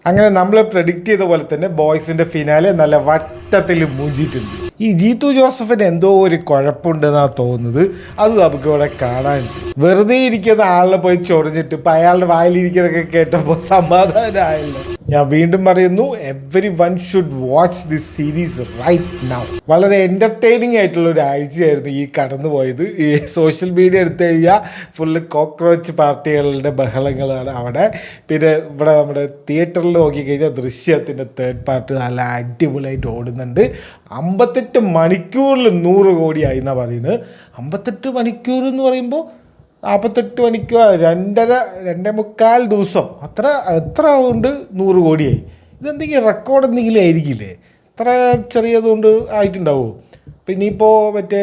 അങ്ങനെ നമ്മൾ പ്രെഡിക്റ്റ് ചെയ്ത പോലെ തന്നെ ബോയ്സിൻ്റെ ഫിനാലെ നല്ല വട്ടത്തിൽ മൂഞ്ചിയിട്ടുണ്ട്. ഈ ജീത്തു ജോസഫിന് എന്തോ ഒരു കുഴപ്പമുണ്ടെന്നാണ് തോന്നുന്നത്. അത് നമുക്ക് ഇവിടെ കാണാൻ വെറുതെ ഇരിക്കുന്ന ആളിനെ പോയി ചൊറിഞ്ഞിട്ട് ഇപ്പം അയാളുടെ വായിലിരിക്കുന്നതൊക്കെ കേട്ടപ്പോൾ സമാധാനമായല്ലോ. ഞാൻ വീണ്ടും പറയുന്നു, every one should watch this series right now. വളരെ എൻ്റർടൈനിങ് ആയിട്ടുള്ള ഒരു ആഴ്ചയായിരുന്നു ഈ കടന്നു പോയത്. ഈ സോഷ്യൽ മീഡിയ എടുത്തു കഴിഞ്ഞാൽ ഫുള്ള് കോക്രോച്ച് പാർട്ടികളുടെ ബഹളങ്ങളാണ് അവിടെ. പിന്നെ ഇവിടെ നമ്മുടെ തിയേറ്ററിൽ നോക്കിക്കഴിഞ്ഞാൽ ദൃശ്യത്തിൻ്റെ തേർഡ് പാർട്ട് നല്ല അടിപൊളിയായിട്ട് ഓടുന്നുണ്ട്. 58 മണിക്കൂറിൽ 100 കോടിയായി എന്നാണ് പറയുന്നത്. 58 മണിക്കൂർ എന്ന് പറയുമ്പോൾ 48 മണിക്കൂർ 2.5 ദിവസം എത്ര കൊണ്ട് 100 കോടിയായി. ഇതെന്തെങ്കിലും റെക്കോർഡ് എന്തെങ്കിലും ആയിരിക്കില്ലേ? ഇത്ര ചെറിയതുകൊണ്ട് ആയിട്ടുണ്ടാവുമോ? പിന്നെ ഇപ്പോൾ മറ്റേ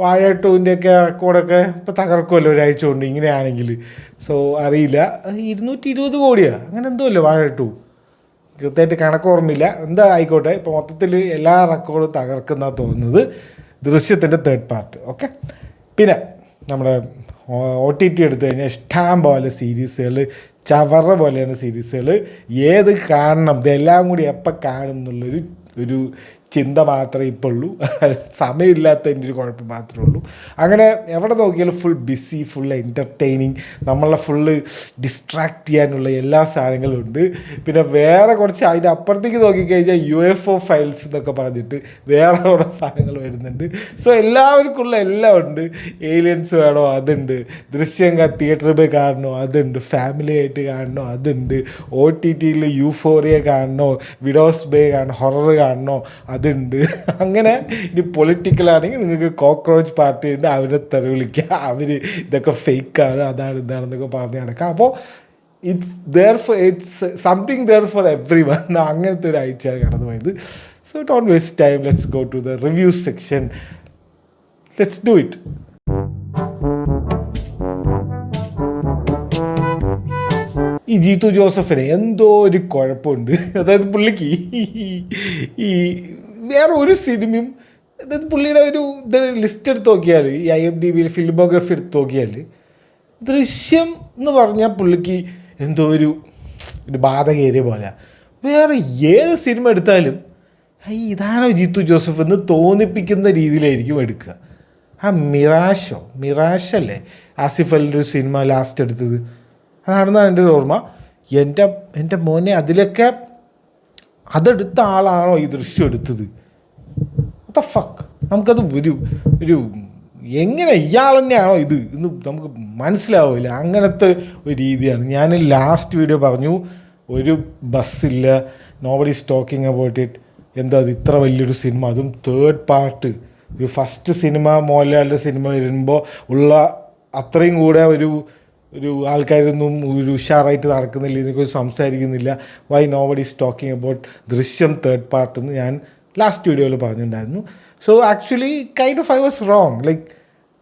വാഴ 2ൻ്റെയൊക്കെ റെക്കോർഡൊക്കെ ഇപ്പോൾ തകർക്കുമല്ലോ ഒരാഴ്ച കൊണ്ട് ഇങ്ങനെയാണെങ്കിൽ. സോ അറിയില്ല, 220 കോടിയാണ് അങ്ങനെ എന്തോ അല്ലേ വാഴ 2. കൃത്യമായിട്ട് കണക്ക് ഓർമ്മയില്ല. എന്താ ആയിക്കോട്ടെ, ഇപ്പോൾ മൊത്തത്തിൽ എല്ലാ റെക്കോർഡും തകർക്കുന്നതാണ് തോന്നുന്നത് ദൃശ്യത്തിൻ്റെ തേർഡ് പാർട്ട്. ഓക്കെ, പിന്നെ നമ്മുടെ OTT എടുത്തു കഴിഞ്ഞാൽ ഇഷ്ടം പോലെ സീരീസുകൾ, ചവറ പോലെയാണ് സീരീസുകൾ. ഏത് കാണണം, ഇതെല്ലാം കൂടി എപ്പോൾ കാണും എന്നുള്ളൊരു ചിന്ത മാത്രമേ ഇപ്പോൾ ഉള്ളൂ. സമയമില്ലാത്തതിൻ്റെ ഒരു കുഴപ്പം മാത്രമേ ഉള്ളൂ. അങ്ങനെ എവിടെ നോക്കിയാലും ഫുൾ ബിസി, ഫുൾ എൻ്റർടൈനിങ്, നമ്മളെ ഫുള്ള് ഡിസ്ട്രാക്ട് ചെയ്യാനുള്ള എല്ലാ സാധനങ്ങളും ഉണ്ട്. പിന്നെ വേറെ കുറച്ച് അതിൻ്റെ അപ്പുറത്തേക്ക് നോക്കിക്കഴിഞ്ഞാൽ UFO ഫയൽസ് എന്നൊക്കെ പറഞ്ഞിട്ട് വേറെ കുറേ സാധനങ്ങൾ വരുന്നുണ്ട്. സോ എല്ലാവർക്കുള്ള എല്ലാം ഉണ്ട്. ഏലിയൻസ് വേണോ അതുണ്ട്, ദൃശ്യം തിയേറ്ററിൽ പോയി കാണണോ അതുണ്ട്, ഫാമിലി ആയിട്ട് കാണണോ അതുണ്ട്, OTTയിൽ യൂഫോറിയ കാണണോ, വിഡോസ് ബേ കാണണോ, ഹൊറർ കാണണോ അതുണ്ട്. അങ്ങനെ ഇനി പൊളിറ്റിക്കലാണെങ്കിൽ നിങ്ങൾക്ക് കോക്രോച്ച് പാർട്ടി ഉണ്ട്, അവരെ തെറി വിളിക്കുക, അവർ ഇതൊക്കെ ഫേക്കാണ്, അതാണ് ഇതാണെന്നൊക്കെ പറഞ്ഞ് നടക്കാം. അപ്പോൾ it's something there for every one. അങ്ങനത്തെ ഒരു ആഴ്ചയാണ് കടന്നു പോയത്. So don't waste time, let's go to the review section. Let's do it. ഈ ജീത്തു ജോസഫിന് എന്തോ ഒരു കുഴപ്പമുണ്ട്. അതായത് പുള്ളിക്ക് ഈ വേറെ ഒരു സിനിമയും, അതായത് പുള്ളിയുടെ ഒരു ലിസ്റ്റ് എടുത്ത് നോക്കിയാൽ, ഈ IMDb ഫിലിമോഗ്രഫി എടുത്ത് നോക്കിയാൽ, ദൃശ്യം എന്ന് പറഞ്ഞാൽ പുള്ളിക്ക് എന്തോ ഒരു ബാധകേറിയ പോലെ. വേറെ ഏത് സിനിമ എടുത്താലും ഇതാണോ ജീത്തു ജോസഫ് എന്ന് തോന്നിപ്പിക്കുന്ന രീതിയിലായിരിക്കും എടുക്കുക. മിറാഷല്ലേ ആസിഫ് അലിൻ്റെ ഒരു സിനിമ ലാസ്റ്റ് എടുത്തത്, അതാണെന്നാണ് എൻ്റെ ഒരു ഓർമ്മ. എൻ്റെ മോനെ അതിലൊക്കെ അതെടുത്ത ആളാണോ ഈ ദൃശ്യം എടുത്തത്? what the fuck? നമുക്കത് ഒരു എങ്ങനെ ഇയാൾ തന്നെയാണോ ഇത് എന്ന് നമുക്ക് മനസ്സിലാവില്ല. അങ്ങനത്തെ ഒരു രീതിയാണ്. ഞാൻ ലാസ്റ്റ് വീഡിയോ പറഞ്ഞു, ഒരു ബസ്സില്ല, nobody is talking about it. എന്താ അത് ഇത്ര വലിയൊരു സിനിമ, അതും തേർഡ് പാർട്ട്. ഒരു ഫസ്റ്റ് സിനിമ മോഹൻലാലിൻ്റെ സിനിമ വരുമ്പോൾ ഉള്ള അത്രയും കൂടെ ഒരു ആൾക്കാരൊന്നും ഒരു ഉഷാറായിട്ട് നടക്കുന്നില്ല, ഇതിനെക്കുറിച്ച് സംസാരിക്കുന്നില്ല. Why nobody is talking about Drishyam third part എന്ന് ഞാൻ ലാസ്റ്റ് വീഡിയോയിൽ പറഞ്ഞിട്ടുണ്ടായിരുന്നു. So actually kind of I was wrong. Like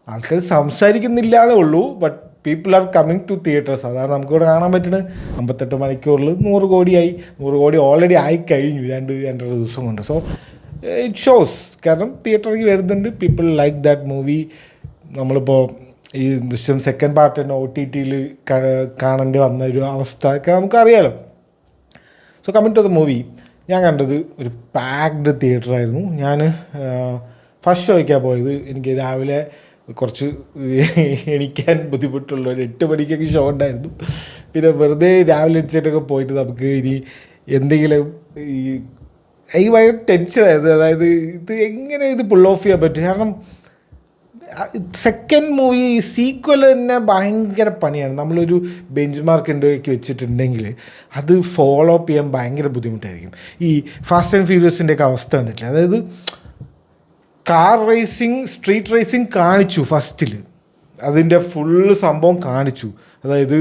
ആൾക്കാർ സംസാരിക്കുന്നില്ലാതെ ഉള്ളൂ, but people are coming to theatres. അതാണ് നമുക്കിവിടെ കാണാൻ പറ്റുന്നത്. 58 മണിക്കൂറിൽ 100 കോടിയായി. 100 കോടി ഓൾറെഡി ആയി കഴിഞ്ഞു 2-2.5 ദിവസം കൊണ്ട്. സോ ഇറ്റ് ഷോസ്, കാരണം തിയേറ്ററിൽ വരുന്നുണ്ട്, പീപ്പിൾ ലൈക്ക് ദാറ്റ് മൂവി. നമ്മളിപ്പോൾ ഈ ദൃശ്യം സെക്കൻഡ് പാർട്ട് തന്നെ OTTയിൽ കാണേണ്ടി വന്ന ഒരു അവസ്ഥ ഒക്കെ നമുക്കറിയാലോ. So coming to the movie, ഞാൻ കണ്ടത് ഒരു പാക്ഡ് തിയേറ്ററായിരുന്നു. ഞാൻ ഫസ്റ്റ് ഷോയ്ക്കാണ് പോയത്. എനിക്ക് രാവിലെ കുറച്ച് എണീക്കാൻ ബുദ്ധിമുട്ടുള്ള ഒരു 8 മണിക്കൊക്കെ ഷോ ഉണ്ടായിരുന്നു. പിന്നെ വെറുതെ രാവിലെ എണിച്ചിട്ടൊക്കെ പോയിട്ട് നമുക്ക് ഇനി എന്തെങ്കിലും ഈ ഭയങ്കര ടെൻഷനായിരുന്നു. അതായത് ഇത് എങ്ങനെ ഇത് പുൾ ഓഫ് ചെയ്യാൻ പറ്റും? കാരണം സെക്കൻഡ് മൂവി സീക്വൽ തന്നെ ഭയങ്കര പണിയാണ്. നമ്മളൊരു ബെഞ്ച് മാർക്ക് ഉണ്ടാക്കി വെച്ചിട്ടുണ്ടെങ്കിൽ അത് ഫോളോ അപ്പ് ചെയ്യാൻ ഭയങ്കര ബുദ്ധിമുട്ടായിരിക്കും. ഈ ഫാസ്റ്റ് ആൻഡ് ഫ്യൂരിയസിൻ്റെയൊക്കെ അവസ്ഥ കണ്ടിട്ടില്ല. അതായത് കാർ റേസിങ്, സ്ട്രീറ്റ് റേസിങ് കാണിച്ചു ഫസ്റ്റിൽ, അതിൻ്റെ ഫുള്ള് സംഭവം കാണിച്ചു. അതായത്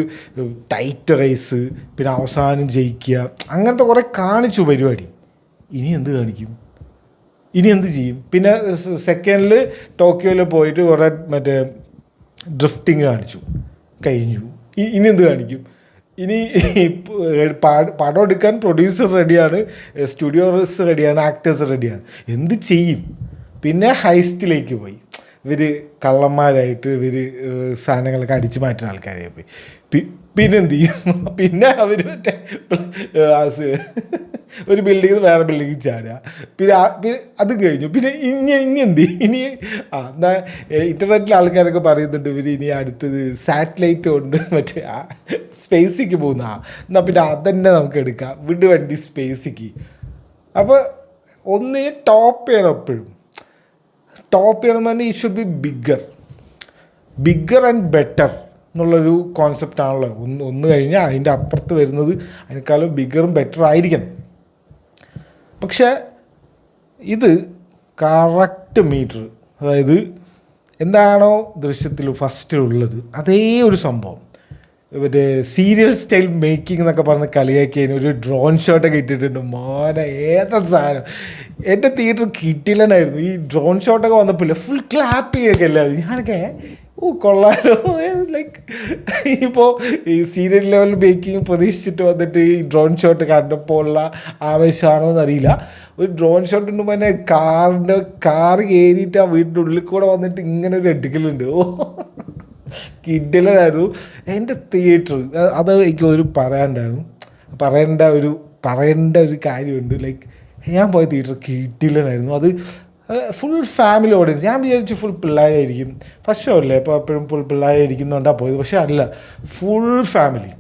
ടൈറ്റ് റേസ്, പിന്നെ അവസാനം ജയിക്കുക, അങ്ങനത്തെ കുറേ കാണിച്ചു പരിപാടി. ഇനി എന്ത് കാണിക്കും? ഇനി എന്ത് ചെയ്യും? പിന്നെ സെക്കൻഡിൽ ടോക്കിയോയിൽ പോയിട്ട് കുറേ മറ്റേ ഡ്രിഫ്റ്റിങ് കാണിച്ചു, കഴിഞ്ഞു. ഇനി എന്ത് കാണിക്കും? ഇനി പടം എടുക്കാൻ പ്രൊഡ്യൂസർ റെഡിയാണ്, സ്റ്റുഡിയോസ് റെഡിയാണ്, ആക്ടേഴ്സ് റെഡിയാണ്. എന്ത് ചെയ്യും? പിന്നെ ഹൈസ്റ്റിലേക്ക് പോയി. ഇവർ കള്ളന്മാരായിട്ട് സാധനങ്ങളൊക്കെ അടിച്ചു മാറ്റുന്ന ആൾക്കാരായി പോയി. പിന്നെന്ത് ചെയ്യും? പിന്നെ അവർ മറ്റേ ഒരു ബിൽഡിങ്ങിൽ നിന്ന് വേറെ ബിൽഡിങ്ങിൽ ചാടുക. പിന്നെ അത് കഴിഞ്ഞു. പിന്നെ ഇനി എന്ത് ചെയ്യും? ഇനി എന്നാൽ ഇൻ്റർനെറ്റിൽ ആൾക്കാരൊക്കെ പറയുന്നുണ്ട് ഇവർ ഇനി അടുത്തത് സാറ്റലൈറ്റ് കൊണ്ട് മറ്റേ സ്പേസിക്ക് പോകുന്ന എന്നാൽ പിന്നെ അതന്നെ നമുക്ക് എടുക്കാം, വിട് വണ്ടി സ്പേസിക്ക്. അപ്പോൾ ഒന്നിന് ടോപ്പ് ചെയ്യണം. എപ്പോഴും ടോപ്പ് ചെയ്യണമെന്ന് പറഞ്ഞാൽ ഈ should be bigger and better എന്നുള്ളൊരു കോൺസെപ്റ്റാണല്ലോ. ഒന്ന് കഴിഞ്ഞാൽ അതിൻ്റെ അപ്പുറത്ത് വരുന്നത് അതിനേക്കാളും ബിഗ്ഗറും ബെറ്റർ ആയിരിക്കണം. പക്ഷേ ഇത് കറക്റ്റ് മീറ്റർ, അതായത് എന്താണോ ദൃശ്യത്തിൽ ഫസ്റ്റിലുള്ളത് അതേ ഒരു സംഭവം. മറ്റേ സീരിയൽ സ്റ്റൈൽ മേക്കിംഗ് എന്നൊക്കെ പറഞ്ഞ് കളിയാക്കിയതിന് ഒരു ഡ്രോൺ ഷോട്ടൊക്കെ ഇട്ടിട്ടുണ്ട്. മോനെ ഏതാ സാധനം! എൻ്റെ തിയേറ്റർ കിട്ടില്ലനായിരുന്നു. ഈ ഡ്രോൺ ഷോട്ടൊക്കെ വന്നപ്പോൾ ഫുൾ ക്ലാപ്പ് ചെയ്യൊക്കെ എല്ലാവരും. ഞാനൊക്കെ കൊള്ളാലോ. ലൈക്ക് ഇപ്പോൾ ഈ സീരിയൽ ലെവൽ മേക്കിങ് പ്രതീക്ഷിച്ചിട്ട് വന്നിട്ട് ഈ ഡ്രോൺ ഷോട്ട് കണ്ടപ്പോൾ ഉള്ള ആവേശമാണോ എന്നറിയില്ല. ഒരു ഡ്രോൺ ഷോട്ട് ഉണ്ടെങ്കിൽ തന്നെ കാർ കയറിയിട്ട് ആ വീടിൻ്റെ ഉള്ളിൽ കൂടെ വന്നിട്ട് ഇങ്ങനെ ഒരു എടുക്കലുണ്ട്. കിഡിലനായിരുന്നു എൻ്റെ തിയേറ്റർ. അത് എനിക്ക് പറയേണ്ട ഒരു കാര്യമുണ്ട്. ലൈക്ക് ഞാൻ പോയ തിയേറ്റർ കിഡിലനായിരുന്നു. അത് ഫുൾ ഫാമിലി ഓഡിയൻസ്. ഞാൻ വിചാരിച്ചു ഫുൾ പിള്ളേരായിരിക്കും, ഫസ്റ്റ് ഷോ അല്ലേ, അപ്പോൾ എപ്പോഴും ഫുൾ പിള്ളേരായിരിക്കുന്നുണ്ടാണ് പോയത്. പക്ഷേ അല്ല, ഫുൾ ഫാമിലി.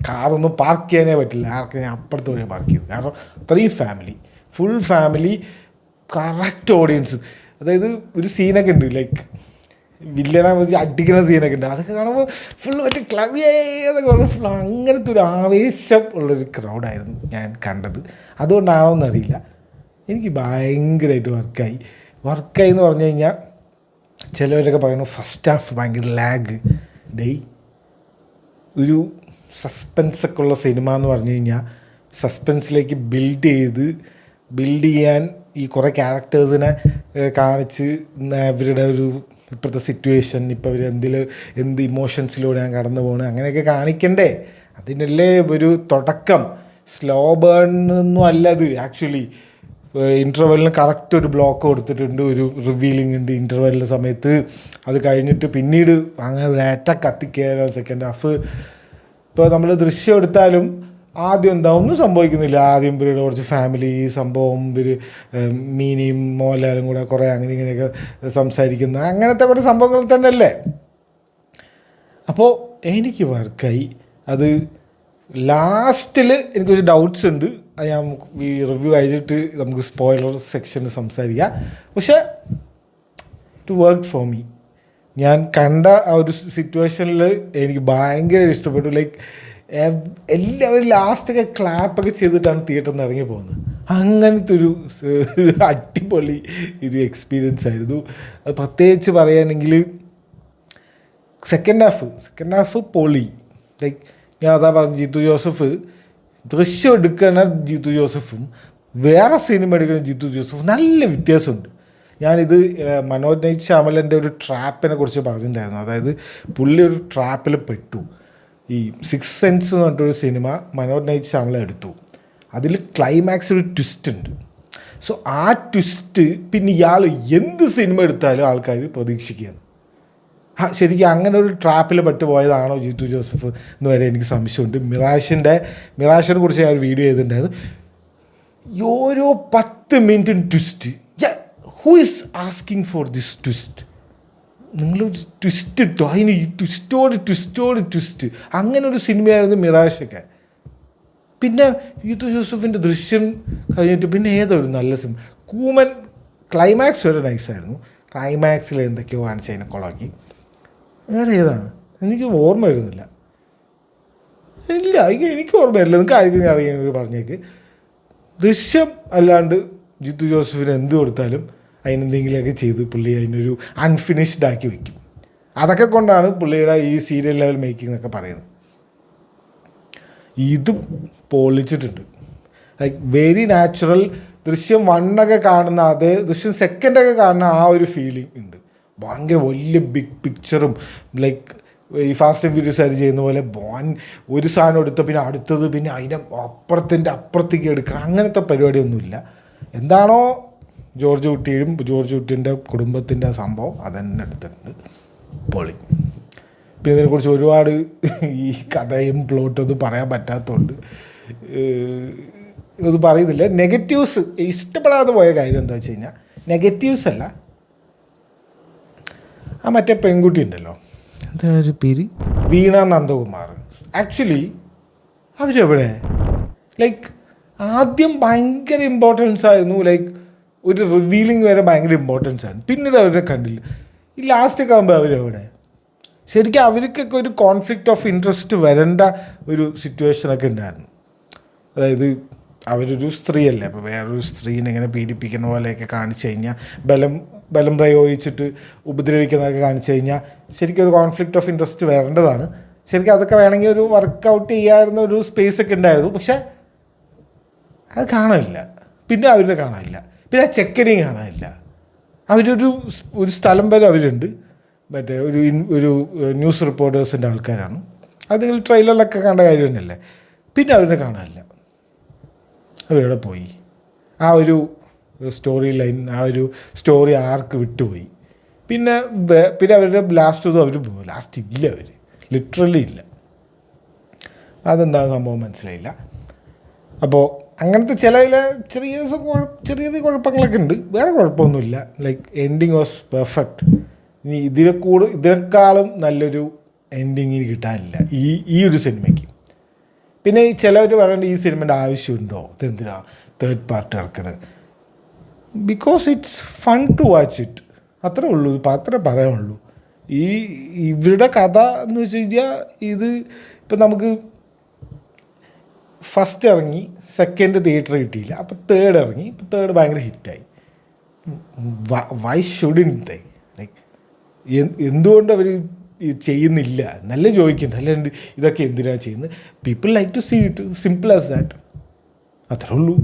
കാറൊന്നും പാർക്ക് ചെയ്യാനേ പറ്റില്ല. ആർക്ക് ഞാൻ അപ്പുറത്ത് പോയി പാർക്ക് ചെയ്തു. കാരണം അത്രയും ഫുൾ ഫാമിലി കറക്റ്റ് ഓഡിയൻസ്. അതായത് ഒരു സീനൊക്കെ ഉണ്ട്, ലൈക്ക് വില്ലനെ വെച്ച് അടിക്കുന്ന സീനൊക്കെ ഉണ്ട്. അതൊക്കെ കാണുമ്പോൾ ഫുൾ മറ്റേ ക്ലബിയേതൊക്കെ പറഞ്ഞാൽ ഫുൾ അങ്ങനത്തെ ഒരു ആവേശം ഉള്ളൊരു ക്രൗഡായിരുന്നു ഞാൻ കണ്ടത്. അതുകൊണ്ടാണോ എന്നറിയില്ല, എനിക്ക് ഭയങ്കരമായിട്ട് വർക്കായി എന്ന് പറഞ്ഞു കഴിഞ്ഞാൽ ചിലവരൊക്കെ പറയുന്നു ഫസ്റ്റ് ഹാഫ് ഭയങ്കര ലാഗ്. ഒരു സസ്പെൻസൊക്കെ ഉള്ള സിനിമ എന്ന് പറഞ്ഞു കഴിഞ്ഞാൽ സസ്പെൻസിലേക്ക് ബിൽഡ് ചെയ്യാൻ ഈ കുറേ ക്യാരക്ടേഴ്സിനെ കാണിച്ച് അവരുടെ ഒരു ഇപ്പോഴത്തെ സിറ്റുവേഷൻ, ഇപ്പോൾ അവർ എന്ത് ഇമോഷൻസിലൂടെയാണ് കടന്നു പോകുന്നത് അങ്ങനെയൊക്കെ കാണിക്കണ്ടേ. അതിനല്ലേ ഒരു തുടക്കം. സ്ലോ ബേൺ ഒന്നും അല്ലത്. ആക്ച്വലി ഇൻ്റർവെല്ലിന് കറക്റ്റ് ഒരു ബ്ലോക്ക് കൊടുത്തിട്ടുണ്ട്, ഒരു റിവീലിംഗ് ഉണ്ട് ഇൻ്റർവെല്ലിൻ്റെ സമയത്ത്. അത് കഴിഞ്ഞിട്ട് പിന്നീട് അങ്ങനെ ഒരു അറ്റാക്ക് കത്തിക്കയറാൻ സെക്കൻഡ് ഹാഫ്. ഇപ്പോൾ നമ്മൾ ദൃശ്യം എടുത്താലും ആദ്യം എന്താ ഒന്നും സംഭവിക്കുന്നില്ല. ആദ്യം ഇവരുടെ കുറച്ച് ഫാമിലി സംഭവം, ഇവർ മീനിയും മോഹൻലാലും കൂടെ കുറേ അങ്ങനെ ഇങ്ങനെയൊക്കെ സംസാരിക്കുന്ന അങ്ങനത്തെ കുറേ സംഭവങ്ങൾ തന്നെ അല്ലേ. അപ്പോൾ എനിക്ക് വർക്കായി. അത് ലാസ്റ്റിൽ എനിക്കൊരു ഡൗട്ട്സ് ഉണ്ട്. അത് ഞാൻ ഈ റിവ്യൂ കഴിഞ്ഞിട്ട് നമുക്ക് സ്പോയിലർ സെക്ഷനിൽ സംസാരിക്കാം. പക്ഷേ ഇറ്റ് വർക്ക് ഫോർ മീ. ഞാൻ കണ്ട ആ ഒരു സിറ്റുവേഷനിൽ എനിക്ക് ഭയങ്കര ഇഷ്ടപ്പെട്ടു. ലൈക്ക് എല്ലാവരും ലാസ്റ്റൊക്കെ ക്ലാപ്പൊക്കെ ചെയ്തിട്ടാണ് തിയേറ്ററിൽ നിന്ന് ഇറങ്ങി പോകുന്നത്. അങ്ങനത്തെ ഒരു അടിപൊളി ഒരു എക്സ്പീരിയൻസ് ആയിരുന്നു. അത് പ്രത്യേകിച്ച് പറയുകയാണെങ്കിൽ സെക്കൻഡ് ഹാഫ് പൊളി. ലൈക്ക് ഞാൻ അതാ പറഞ്ഞു, ജീത്തു ജോസഫ് ദൃശ്യം എടുക്കുന്ന ജീത്തു ജോസഫും വേറെ സിനിമ എടുക്കുന്ന ജീത്തു ജോസഫും നല്ല വ്യത്യാസമുണ്ട്. ഞാനിത് മനോജ് നൈറ്റ് ശ്യാമലൻ്റെ ഒരു ട്രാപ്പിനെ കുറിച്ച് പറഞ്ഞിട്ടുണ്ടായിരുന്നു. അതായത് പുള്ളി ഒരു ട്രാപ്പിൽ പെട്ടു. ഈ സിക്സ് സെൻസ് എന്ന് പറഞ്ഞിട്ടൊരു സിനിമ മനോജ് നൈറ്റ് ശ്യാമല എടുത്തു. അതിൽ ക്ലൈമാക്സ് ഒരു ട്വിസ്റ്റ് ഉണ്ട്. സോ ആ ട്വിസ്റ്റ് പിന്നെ ഇയാൾ എന്ത് സിനിമ എടുത്താലും ആൾക്കാർ പ്രതീക്ഷിക്കുകയാണ്. ശരിക്കും അങ്ങനെ ഒരു ട്രാപ്പിൽ പെട്ടുപോയതാണോ ജീത്തു ജോസഫ് എന്ന് വരെ എനിക്ക് സംശയമുണ്ട്. മിറാഷിനെ കുറിച്ച് ഞാൻ ഒരു വീഡിയോ ചെയ്തിട്ടുണ്ടായിരുന്നു. ഓരോ 10 മിനിറ്റും twist. Who is asking for this twist? നിങ്ങൾ ട്വിസ്റ്റ് ഇട്ടോ, അതിന് ഈ ട്വിസ്റ്റ്. അങ്ങനെ ഒരു സിനിമയായിരുന്നു മിറാഷൊക്കെ. പിന്നെ ജീത്തു ജോസഫിൻ്റെ ദൃശ്യം കഴിഞ്ഞിട്ട് പിന്നെ ഏതൊരു നല്ല സിനിമ, കൂമൻ. ക്ലൈമാക്സ് വരെ നൈസായിരുന്നു. ക്ലൈമാക്സിൽ എന്തൊക്കെയോ കാണിച്ചതിനെ കൊളാക്കി. വേറെ ഏതാണ് എനിക്ക് ഓർമ്മ വരുന്നില്ല. ഇല്ല, എനിക്ക് ഓർമ്മ വരില്ല. നിങ്ങൾക്ക് ആയിരിക്കും അറിയാൻ പറഞ്ഞേക്ക്. ദൃശ്യം അല്ലാണ്ട് ജിത്തു ജോസഫിന് എന്ത് കൊടുത്താലും അതിനെന്തെങ്കിലുമൊക്കെ ചെയ്ത് പുള്ളി അതിനൊരു അൺഫിനിഷ്ഡ് ആക്കി വയ്ക്കും. അതൊക്കെ കൊണ്ടാണ് പുള്ളിയുടെ ഈ സീരിയൽ ലെവൽ മേക്കിംഗ് എന്നൊക്കെ പറയുന്നത്. ഇത് പൊളിച്ചിട്ടുണ്ട്. Like very natural. ദൃശ്യം 1 കാണുന്ന അതേ ദൃശ്യം 2 കാണുന്ന ആ ഒരു ഫീലിംഗ് ഉണ്ട്. ഭയങ്കര വലിയ ബിഗ് പിക്ചറും, ലൈക്ക് ഈ ഫാസ്റ്റ് ആൻഡ് ഫ്യൂരിയസ് ആയിട്ട് ചെയ്യുന്ന പോലെ ഒരു സാധനം എടുത്ത പിന്നെ അടുത്തത് പിന്നെ അതിനെ അപ്പുറത്തേക്ക് എടുക്കണം, അങ്ങനത്തെ പരിപാടിയൊന്നുമില്ല. എന്താണോ ജോർജ് കുട്ടിയുടെ കുടുംബത്തിൻ്റെ സംഭവം അതന്നെ എടുത്തിട്ടുണ്ട്. പൊളി. പിന്നെ ഇതിനെക്കുറിച്ച് ഒരുപാട് ഈ കഥയും പ്ലോട്ടൊന്നും പറയാൻ പറ്റാത്തതുകൊണ്ട് ഇത് പറയുന്നില്ല. നെഗറ്റീവ്സ് ഇഷ്ടപ്പെടാതെ പോയ കാര്യം എന്താ വെച്ച് കഴിഞ്ഞാൽ, നെഗറ്റീവ്സ് അല്ല, ആ മറ്റേ പെൺകുട്ടി ഉണ്ടല്ലോ, എന്താ ഒരു പേര്, വീണ നന്ദകുമാർ. ആക്ച്വലി അവരെവിടെ, ലൈക്ക് ആദ്യം ഭയങ്കര ഇമ്പോർട്ടൻസ് ആയിരുന്നു, ലൈക്ക് ഒരു റിവീലിംഗ് വരെ ഭയങ്കര ഇമ്പോർട്ടൻസ് ആയിരുന്നു. പിന്നീട് അവരെ കണ്ടില്ല. ഈ ലാസ്റ്റൊക്കെ ആകുമ്പോൾ അവരെവിടെ? ശരിക്കും അവർക്കൊക്കെ ഒരു കോൺഫ്ലിക്റ്റ് ഓഫ് ഇൻട്രസ്റ്റ് വരേണ്ട ഒരു സിറ്റുവേഷനൊക്കെ ഉണ്ടായിരുന്നു. അതായത് അവരൊരു സ്ത്രീയല്ലേ, അപ്പോൾ വേറൊരു സ്ത്രീനെ ഇങ്ങനെ പീഡിപ്പിക്കുന്ന പോലെയൊക്കെ കാണിച്ചു കഴിഞ്ഞാൽ, ബലം പ്രയോഗിച്ചിട്ട് ഉപദ്രവിക്കുന്നതൊക്കെ കാണിച്ചു കഴിഞ്ഞാൽ ശരിക്കും ഒരു കോൺഫ്ലിക്റ്റ് ഓഫ് ഇൻട്രസ്റ്റ് വരേണ്ടതാണ്. ശരിക്കും അതൊക്കെ വേണമെങ്കിൽ ഒരു വർക്കൗട്ട് ചെയ്യാവുന്ന ഒരു സ്പേസൊക്കെ ഉണ്ടായിരുന്നു. പക്ഷേ അത് കാണാനില്ല. പിന്നെ അവരെ കാണാനില്ല. പിന്നെ ആ ചെക്കനെയും കാണാനില്ല. ഒരു സ്ഥലം വരെ അവരുണ്ട്, മറ്റേ ഒരു ന്യൂസ് റിപ്പോർട്ടേഴ്സിൻ്റെ ആൾക്കാരാണ്. അത് നിങ്ങൾ ട്രെയിലറിലൊക്കെ കണ്ട കാര്യം തന്നെയല്ലേ. പിന്നെ അവരെ കാണാനില്ല. അവരെവിടെ പോയി? ആ ഒരു സ്റ്റോറി ലൈൻ, ആ ഒരു സ്റ്റോറി ആർക്ക് വിട്ടുപോയി. പിന്നെ അവരുടെ ലാസ്റ്റ് ഒന്നും അവർ ലാസ്റ്റ് ഇല്ല, അവർ ലിറ്ററലി ഇല്ല. അതെന്താണ് സംഭവം മനസ്സിലായില്ല. അപ്പോൾ അങ്ങനത്തെ ചെറിയ കുഴപ്പങ്ങളൊക്കെ ഉണ്ട്, വേറെ കുഴപ്പമൊന്നുമില്ല. Like ending was perfect. ഇനി ഇതിനേക്കാളും നല്ലൊരു എൻഡിങ് ഇനി കിട്ടാനില്ല ഈ ഒരു സിനിമയ്ക്ക്. പിന്നെ ചിലവർ പറയേണ്ട ഈ സിനിമയുടെ ആവശ്യമുണ്ടോ, ഇതെന്തിനാ തേർഡ് പാർട്ട് ഇറക്കണത്? Because it's fun to watch it, അത്രേ ഉള്ളൂ. ഇപ്പം അത്രേ പറയാനുള്ളൂ. ഇവരുടെ കഥ എന്ന് വെച്ച് കഴിഞ്ഞാൽ, ഇത് ഇപ്പം നമുക്ക് ഫസ്റ്റ് ഇറങ്ങി, സെക്കൻഡ് തിയേറ്റർ കിട്ടിയില്ല, അപ്പോൾ തേർഡ് ഇറങ്ങി, ഇപ്പോൾ തേർഡ് ഭയങ്കര ഹിറ്റായി. വൈ ഷുഡിൻ ദേ, ലൈക്ക് എന്തുകൊണ്ട് അവർ ചെയ്യുന്നില്ല നല്ല ചോദിക്കുന്നുണ്ട്. അല്ലാണ്ട് ഇതൊക്കെ എന്തിനാണ് ചെയ്യുന്നത്? People like to see it, simple as that, അത്രേ ഉള്ളൂ.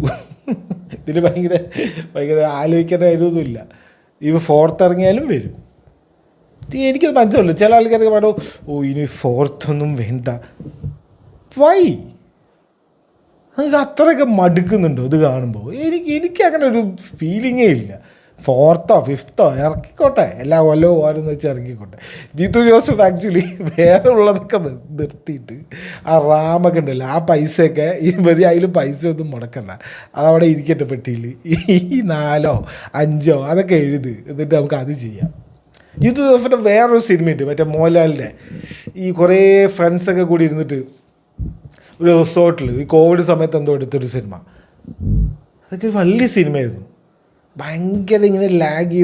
ഇതിന് ഭയങ്കര ആലോചിക്കേണ്ട കാര്യമൊന്നുമില്ല. ഇവ ഫോർത്ത് ഇറങ്ങിയാലും വരും. എനിക്കത് മനസ്സിലുള്ളൂ. ചില ആൾക്കാരൊക്കെ പാടോ, ഇനി ഫോർത്തൊന്നും വേണ്ട. വൈ? നിങ്ങൾക്ക് അത്രയൊക്കെ മടുക്കുന്നുണ്ടോ ഇത് കാണുമ്പോൾ? എനിക്ക് അങ്ങനെ ഒരു ഫീലിങ്ങേ ഇല്ല. ഫോർത്തോ ഫിഫ്ത്തോ ഇറക്കിക്കോട്ടെ, എല്ലാ കൊല്ലവും ഓരോന്ന് വെച്ച് ഇറക്കിക്കോട്ടെ. ജീത്തു ജോസഫ് ആക്ച്വലി വേറെ ഉള്ളതൊക്കെ നിർത്തിയിട്ട് ആ റാമൊക്കെ ഉണ്ടല്ലോ, ആ പൈസയൊക്കെ അതിൽ പൈസ ഒന്നും മുടക്കണ്ട, അതവിടെ ഇരിക്കട്ടെ പെട്ടിയിൽ. ഈ 4 or 5 അതൊക്കെ എഴുത്, എന്നിട്ട് നമുക്ക് അത് ചെയ്യാം. ജീത്തു ജോസഫിൻ്റെ വേറൊരു സിനിമയുണ്ട്, മറ്റേ മോഹൻലാലിൻ്റെ, ഈ കുറേ ഫ്രണ്ട്സൊക്കെ കൂടി ഇരുന്നിട്ട് ഒരു റിസോർട്ടിൽ ഈ കോവിഡ് സമയത്ത് എന്തോ എടുത്തൊരു സിനിമ. അതൊക്കെ വലിയ സിനിമയായിരുന്നു. ഭയങ്കര ഇങ്ങനെ ലാഗ്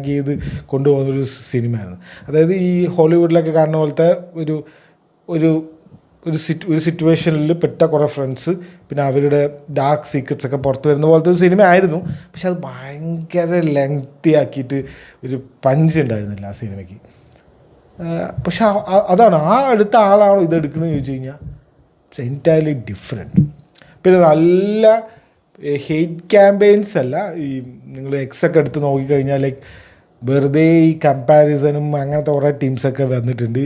ചെയ്ത് കൊണ്ടുപോകുന്നൊരു സിനിമയാണ്. അതായത് ഈ ഹോളിവുഡിലൊക്കെ കാണുന്ന പോലത്തെ ഒരു സിറ്റുവേഷനിൽ പെട്ട കുറേ ഫ്രണ്ട്സ്, പിന്നെ അവരുടെ ഡാർക്ക് സീക്രറ്റ്സ് ഒക്കെ പുറത്ത് വരുന്ന പോലത്തെ ഒരു സിനിമ ആയിരുന്നു. പക്ഷെ അത് ഭയങ്കര ലെങ്തി ആക്കിയിട്ട് ഒരു പഞ്ച് ഉണ്ടായിരുന്നില്ല ആ സിനിമയ്ക്ക്. പക്ഷെ അതാണ്, ആ അടുത്ത ആളാണോ ഇതെടുക്കണമെന്ന് ചോദിച്ചു കഴിഞ്ഞാൽ ഇറ്റ്സ് എൻറ്റയർലി ഡിഫറെൻറ്റ്. പിന്നെ നല്ല ഹെയ്റ്റ് ക്യാമ്പയിൻസ് അല്ല. ഈ നിങ്ങൾ എക്സൊക്കെ എടുത്ത് നോക്കിക്കഴിഞ്ഞാൽ ലൈക്ക് വെറുതെ ഈ കമ്പാരിസണും അങ്ങനത്തെ കുറേ ടീംസൊക്കെ വന്നിട്ടുണ്ട്.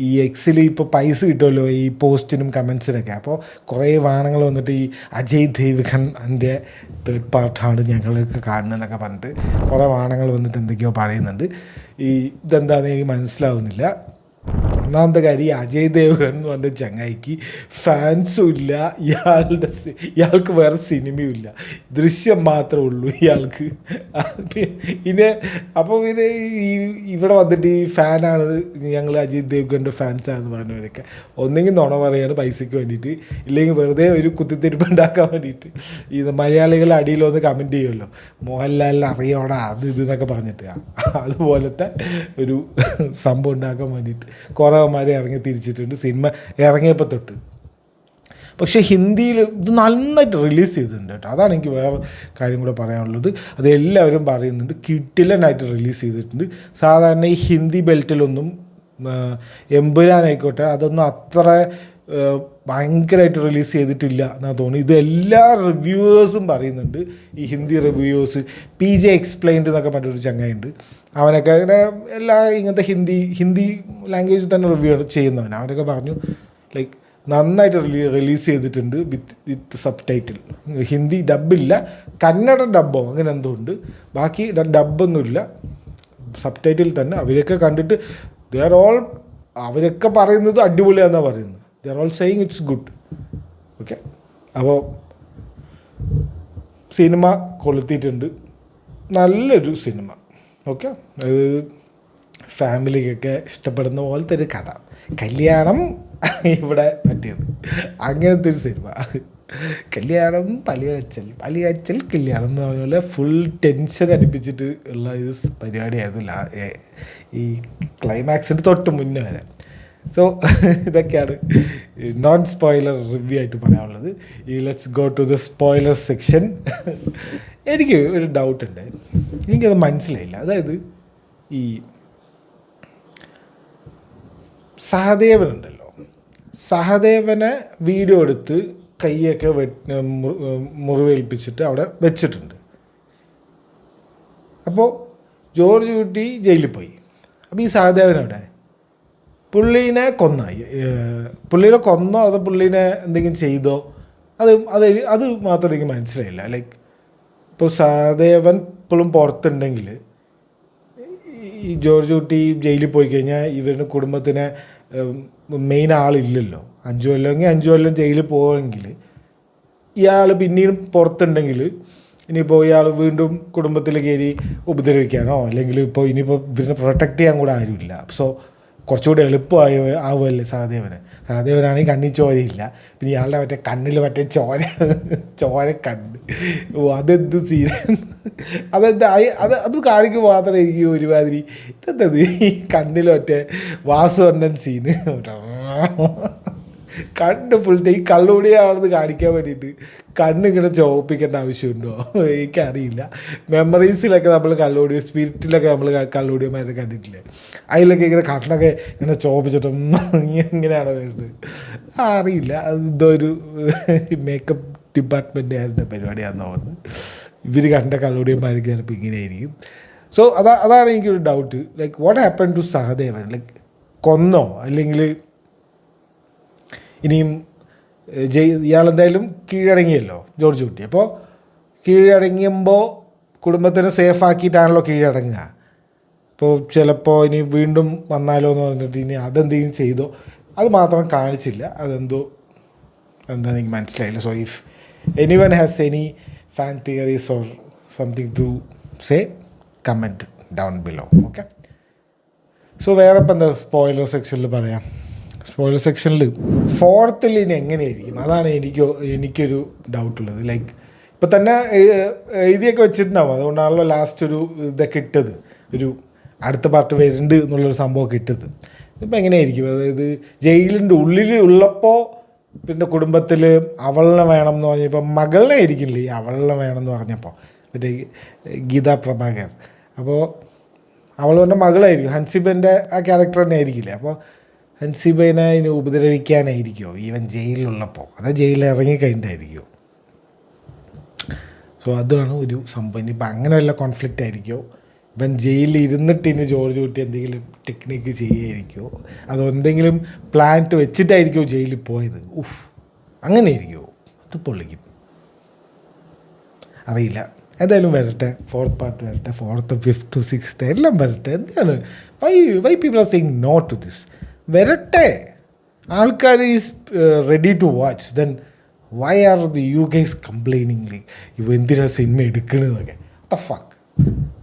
ഈ എക്സിൽ ഇപ്പോൾ പൈസ കിട്ടുമല്ലോ ഈ പോസ്റ്റിനും കമൻസിനൊക്കെ. അപ്പോൾ കുറേ വാണങ്ങൾ വന്നിട്ട് ഈ അജയ് ദേവ്ഗണിൻ്റെ തേർഡ് പാർട്ടാണ് ഞങ്ങളൊക്കെ കാണുന്നതെന്നൊക്കെ പറഞ്ഞിട്ട് കുറേ വാണങ്ങൾ വന്നിട്ട് എന്തൊക്കെയോ പറയുന്നുണ്ട്. ഇതെന്താണെന്ന് എനിക്ക് മനസ്സിലാവുന്നില്ല. ഒന്നാമത്തെ കാര്യം, ഈ അജയ് ദേവ്ഗൺ എന്ന് പറഞ്ഞ ചങ്ങായിക്ക് ഫാൻസും ഇല്ല, ഇയാൾക്ക് വേറെ സിനിമയും ഇല്ല, ദൃശ്യം മാത്രമേ ഉള്ളൂ ഇയാൾക്ക്. പിന്നെ അപ്പോൾ പിന്നെ ഇവിടെ വന്നിട്ട് ഈ ഫാനാണ്, ഞങ്ങൾ അജയ് ദേവ്ഗണിൻ്റെ ഫാൻസാണെന്ന് പറഞ്ഞവരൊക്കെ ഒന്നെങ്കിൽ നുണ പറയാണ് പൈസയ്ക്ക് വേണ്ടിയിട്ട്, ഇല്ലെങ്കിൽ വെറുതെ ഒരു കുത്തിത്തിരിപ്പ് ഉണ്ടാക്കാൻ വേണ്ടിയിട്ട്. മലയാളികളുടെ അടിയിൽ വന്ന് കമൻറ്റ് ചെയ്യുമല്ലോ, മോഹൻലാലിനെ അറിയോടാ അത് ഇതെന്നൊക്കെ പറഞ്ഞിട്ട്, അതുപോലത്തെ ഒരു സംഭവം ഉണ്ടാക്കാൻ വേണ്ടിയിട്ട് കുറേമാരെ ഇറങ്ങി തിരിച്ചിട്ടുണ്ട് സിനിമ ഇറങ്ങിയപ്പോൾ തൊട്ട്. പക്ഷേ ഹിന്ദിയിൽ ഇത് നന്നായിട്ട് റിലീസ് ചെയ്തിട്ടുണ്ട് കേട്ടോ. അതാണ് എനിക്ക് വേറെ കാര്യം കൂടെ പറയാനുള്ളത്. അത് എല്ലാവരും പറയുന്നുണ്ട്, കിടിലനായിട്ട് റിലീസ് ചെയ്തിട്ടുണ്ട്. സാധാരണ ഈ ഹിന്ദി ബെൽറ്റിലൊന്നും എമ്പുരാനായിക്കോട്ടെ അതൊന്നും അത്ര ഭയങ്കരമായിട്ട് റിലീസ് ചെയ്തിട്ടില്ല എന്നാണ് തോന്നുന്നു. ഇത് എല്ലാ റിവ്യൂവേഴ്സും പറയുന്നുണ്ട്. ഈ ഹിന്ദി റിവ്യൂവേഴ്സ്, PJ എക്സ്പ്ലെയിൻഡ് എന്നൊക്കെ പറഞ്ഞൊരു ചങ്ങായിണ്ട്, അവനൊക്കെ അങ്ങനെ ഇങ്ങനത്തെ ഹിന്ദി ലാംഗ്വേജിൽ തന്നെ റിവ്യൂ ചെയ്യുന്നവൻ. അവനൊക്കെ പറഞ്ഞു ലൈക്ക് നന്നായിട്ട് റിലീസ് ചെയ്തിട്ടുണ്ട് വിത്ത് സബ് ടൈറ്റിൽ. ഹിന്ദി ഡബില്ല, കന്നഡ ഡബ്ബോ അങ്ങനെ എന്തോ ഉണ്ട്, ബാക്കി ഡബ്ബൊന്നുമില്ല, സബ് ടൈറ്റിൽ തന്നെ. അവരൊക്കെ കണ്ടിട്ട് ദേ ആർ ഓൾ അവരൊക്കെ പറയുന്നത് അടിപൊളിയാണെന്നാണ് പറയുന്നത്. They are all saying it's good. Okay, അപ്പോൾ സിനിമ കൊളുത്തിയിട്ടുണ്ട്, നല്ലൊരു സിനിമ. ഓക്കെ, അത് ഫാമിലിക്കൊക്കെ ഇഷ്ടപ്പെടുന്ന പോലത്തെ ഒരു കഥ, കല്യാണം ഇവിടെ പറ്റിയത്, അങ്ങനത്തെ ഒരു സിനിമ. കല്യാണം പലിയച്ചൽ കല്യാണം എന്ന് പറഞ്ഞ പോലെ ഫുൾ ടെൻഷൻ അടുപ്പിച്ചിട്ട് ഉള്ള ഒരു പരിപാടിയായിരുന്നു ഈ ക്ലൈമാക്സിന് തൊട്ട് മുന്നേ വരെ. സോ ഇതൊക്കെയാണ് നോൺ സ്പോയിലർ റിവ്യൂ ആയിട്ട് പറയാനുള്ളത്. ഈ let's go to the spoiler section. എനിക്ക് ഒരു ഡൗട്ടുണ്ട്, എനിക്കത് മനസ്സിലായില്ല. അതായത് ഈ സഹദേവനുണ്ടല്ലോ, സഹദേവനെ വീഡിയോ എടുത്ത് കൈയൊക്കെ മുറിവേൽപ്പിച്ചിട്ട് അവിടെ വെച്ചിട്ടുണ്ട്. അപ്പോൾ ജോർജ് കുട്ടി ജയിലിൽ പോയി. അപ്പോൾ ഈ സഹദേവനവിടെ പുള്ളീനെ കൊന്നായി. പുള്ളീനെ കൊന്നോ അതോ പുള്ളീനെ എന്തെങ്കിലും ചെയ്തോ, അത് മാത്രം എനിക്ക് മനസ്സിലായില്ല. ലൈക്ക് ഇപ്പോൾ സഹദേവൻ ഇപ്പോഴും പുറത്തുണ്ടെങ്കിൽ ഈ ജോർജ് കുട്ടി ജയിലിൽ പോയി കഴിഞ്ഞാൽ ഇവരുടെ കുടുംബത്തിന് മെയിൻ ആളില്ലല്ലോ. 5 കൊല്ലമെങ്കിൽ 5 കൊല്ലം ജയിലിൽ പോവുമെങ്കിൽ ഇയാൾ പിന്നീടും പുറത്തുണ്ടെങ്കിൽ ഇനിയിപ്പോൾ ഇയാൾ വീണ്ടും കുടുംബത്തിൽ കയറി ഉപദ്രവിക്കാനോ അല്ലെങ്കിൽ ഇപ്പോൾ ഇനിയിപ്പോൾ ഇവരിനെ പ്രൊട്ടക്റ്റ് ചെയ്യാൻ കൂടെ ആരുമില്ല. സോ കുറച്ചുകൂടി ആവുമല്ലേ സഹദേവനാണെങ്കിൽ കണ്ണിൽ ചോരയില്ല, പിന്നെ ഇയാളുടെ മറ്റേ കണ്ണിൽ മറ്റേ ചോര കണ്ണ്. അതെന്ത് സീൻ, അതെന്താ അത് കാണിക്കുമ്പോൾ മാത്രമേ എനിക്ക് ഒരുമാതിരി ഇതെന്തത് ഈ കണ്ണിൽ മറ്റേ വാസുവർണ്ണൻ സീന് കണ്ണ് ഫുൾ ഈ കള്ളുകൂടിയാണെന്ന് കാണിക്കാൻ വേണ്ടിയിട്ട് കണ്ണിങ്ങനെ ചോപ്പിക്കേണ്ട ആവശ്യമുണ്ടോ എനിക്കറിയില്ല. മെമ്മറീസിലൊക്കെ നമ്മൾ കള്ളുകൂടി, സ്പിരിറ്റിലൊക്കെ നമ്മൾ കള്ളുകൂടിയമാരെ കണ്ടിട്ടില്ലേ, അതിലൊക്കെ ഇങ്ങനെ കണ്ണൊക്കെ ഇങ്ങനെ ചോപ്പിച്ചിട്ടും ഇങ്ങനെയാണോ വരുന്നത് അറിയില്ല. അതെന്തോ ഒരു മേക്കപ്പ് ഡിപ്പാർട്ട്മെൻറ്റുകാരുടെ പരിപാടിയാണെന്ന് തോന്നുന്നത്. ഇവർ കണ്ട കള്ളുകൂടിയന്മാർക്ക് ചിലപ്പോൾ ഇങ്ങനെയായിരിക്കും. സോ അതാണ് എനിക്കൊരു doubt. Like what happen to Sahadevan? Like കൊന്നോ അല്ലെങ്കിൽ ഇനിയും ഇയാളെന്തായാലും കീഴടങ്ങിയല്ലോ ജോർജ് കുട്ടി. അപ്പോൾ കീഴടങ്ങിയുമ്പോൾ കുടുംബത്തിനെ സേഫാക്കിയിട്ടാണല്ലോ കീഴടങ്ങുക. അപ്പോൾ ചിലപ്പോൾ ഇനി വീണ്ടും വന്നാലോ എന്ന് പറഞ്ഞിട്ട് ഇനി അതെന്തെങ്കിലും ചെയ്തോ, അത് മാത്രം കാണിച്ചില്ല. അതെന്തോ എന്താ എനിക്ക് മനസ്സിലായില്ല. So if anyone has any fan theories or something to say, comment down below. Okay, so വേറെ ഇപ്പം എന്താ സ്പോയിലർ സെക്ഷനിൽ പറയാം. സ്പോയിലർ സെക്ഷനിൽ 4th ലൈൻ എങ്ങനെയായിരിക്കും, അതാണ് എനിക്കൊരു ഡൗട്ടുള്ളത്. ലൈക്ക് ഇപ്പം തന്നെ എഴുതിയൊക്കെ വെച്ചിട്ടുണ്ടാവും, അതുകൊണ്ടാണല്ലോ ലാസ്റ്റ് ഒരു ഇതൊക്കെ ഇട്ടത്, ഒരു അടുത്ത പാർട്ട് വരുന്നുണ്ട് എന്നുള്ളൊരു സംഭവമൊക്കെ ഇട്ടത്. ഇപ്പം എങ്ങനെയായിരിക്കും, അതായത് ജയിലിൻ്റെ ഉള്ളിൽ ഉള്ളപ്പോൾ പിന്നെ കുടുംബത്തിൽ അവളിനെ വേണം എന്ന് പറഞ്ഞപ്പോൾ മകളിനെ ആയിരിക്കില്ലേ ഈ അവളിനെ വേണം എന്ന് പറഞ്ഞപ്പോൾ മറ്റേ ഗീതാ പ്രഭാകർ. അപ്പോൾ അവൾ പറഞ്ഞ മകളായിരിക്കും, ഹൻസിബൻ്റെ ആ ക്യാരക്ടർ തന്നെ ആയിരിക്കില്ലേ. അപ്പോൾ ഹൻസിബേനെ അതിന് ഉപദ്രവിക്കാനായിരിക്കുമോ ഈവൻ ജയിലിലുള്ളപ്പോൾ, അതോ ജയിലിൽ ഇറങ്ങിക്കഴിഞ്ഞിട്ടായിരിക്കുമോ? സോ അതാണ് ഒരു സംഭവം. ഇനിയിപ്പോൾ അങ്ങനെ വല്ല കോൺഫ്ലിക്റ്റ് ആയിരിക്കുമോ, ഇപ്പം ജയിലിൽ ഇരുന്നിട്ട് ഇനി ജോർജ് കുട്ടി എന്തെങ്കിലും ടെക്നിക്ക് ചെയ്യുമായിരിക്കുമോ, അതോ എന്തെങ്കിലും പ്ലാന്റ് വെച്ചിട്ടായിരിക്കുമോ ജയിലിൽ പോയത്? അങ്ങനെ ആയിരിക്കുമോ? അത് പൊള്ളിക്കും, അറിയില്ല. എന്തായാലും വരട്ടെ, 4th പാർട്ട് വരട്ടെ, 4th 5th 6th എല്ലാം വരട്ടെ. എന്താണ് why people are saying no to this? വരട്ടെ, ആൾക്കാർ is ready to watch. Then why are you guys complaining like ഇവ എന്തിനാ സിനിമ എടുക്കണമെന്നൊക്കെ? ദ ഫക്ക്,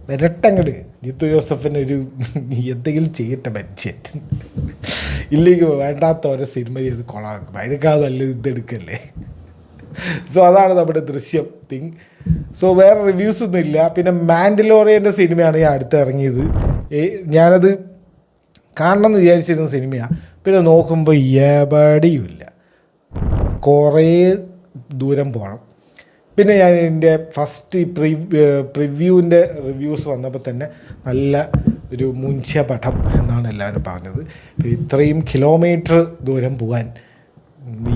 വരട്ടെ അങ്ങോട്ട്. ജിത്തു ജോസഫിന് ഒരു എന്തെങ്കിലും ചെയ്യട്ടെ ബഡ്ജറ്റ്, ഇല്ലെങ്കിൽ വേണ്ടാത്ത ഓരോ സിനിമ ചെയ്ത് കൊളാക്കും. അതിനേക്കാൾ നല്ല ഇതെടുക്കല്ലേ. സോ അതാണ് നമ്മുടെ ദൃശ്യം തിങ്. സോ വേറെ റിവ്യൂസൊന്നും ഇല്ല. പിന്നെ മാൻഡലോറിയൻ്റെ സിനിമയാണ് ഞാൻ അടുത്ത് ഇറങ്ങിയത്. ഞാനത് കാണണം എന്ന് വിചാരിച്ചിരുന്ന സിനിമയാണ്. പിന്നെ നോക്കുമ്പോൾ എവിടെയുമില്ല, കുറേ ദൂരം പോകണം. പിന്നെ ഞാൻ എൻ്റെ ഫസ്റ്റ് പ്രിവ്യൂവിൻ്റെ റിവ്യൂസ് വന്നപ്പോൾ തന്നെ നല്ല ഒരു മുഞ്ചിയ പടം എന്നാണ് എല്ലാവരും പറഞ്ഞത്. ഇത്രയും കിലോമീറ്റർ ദൂരം പോകാൻ,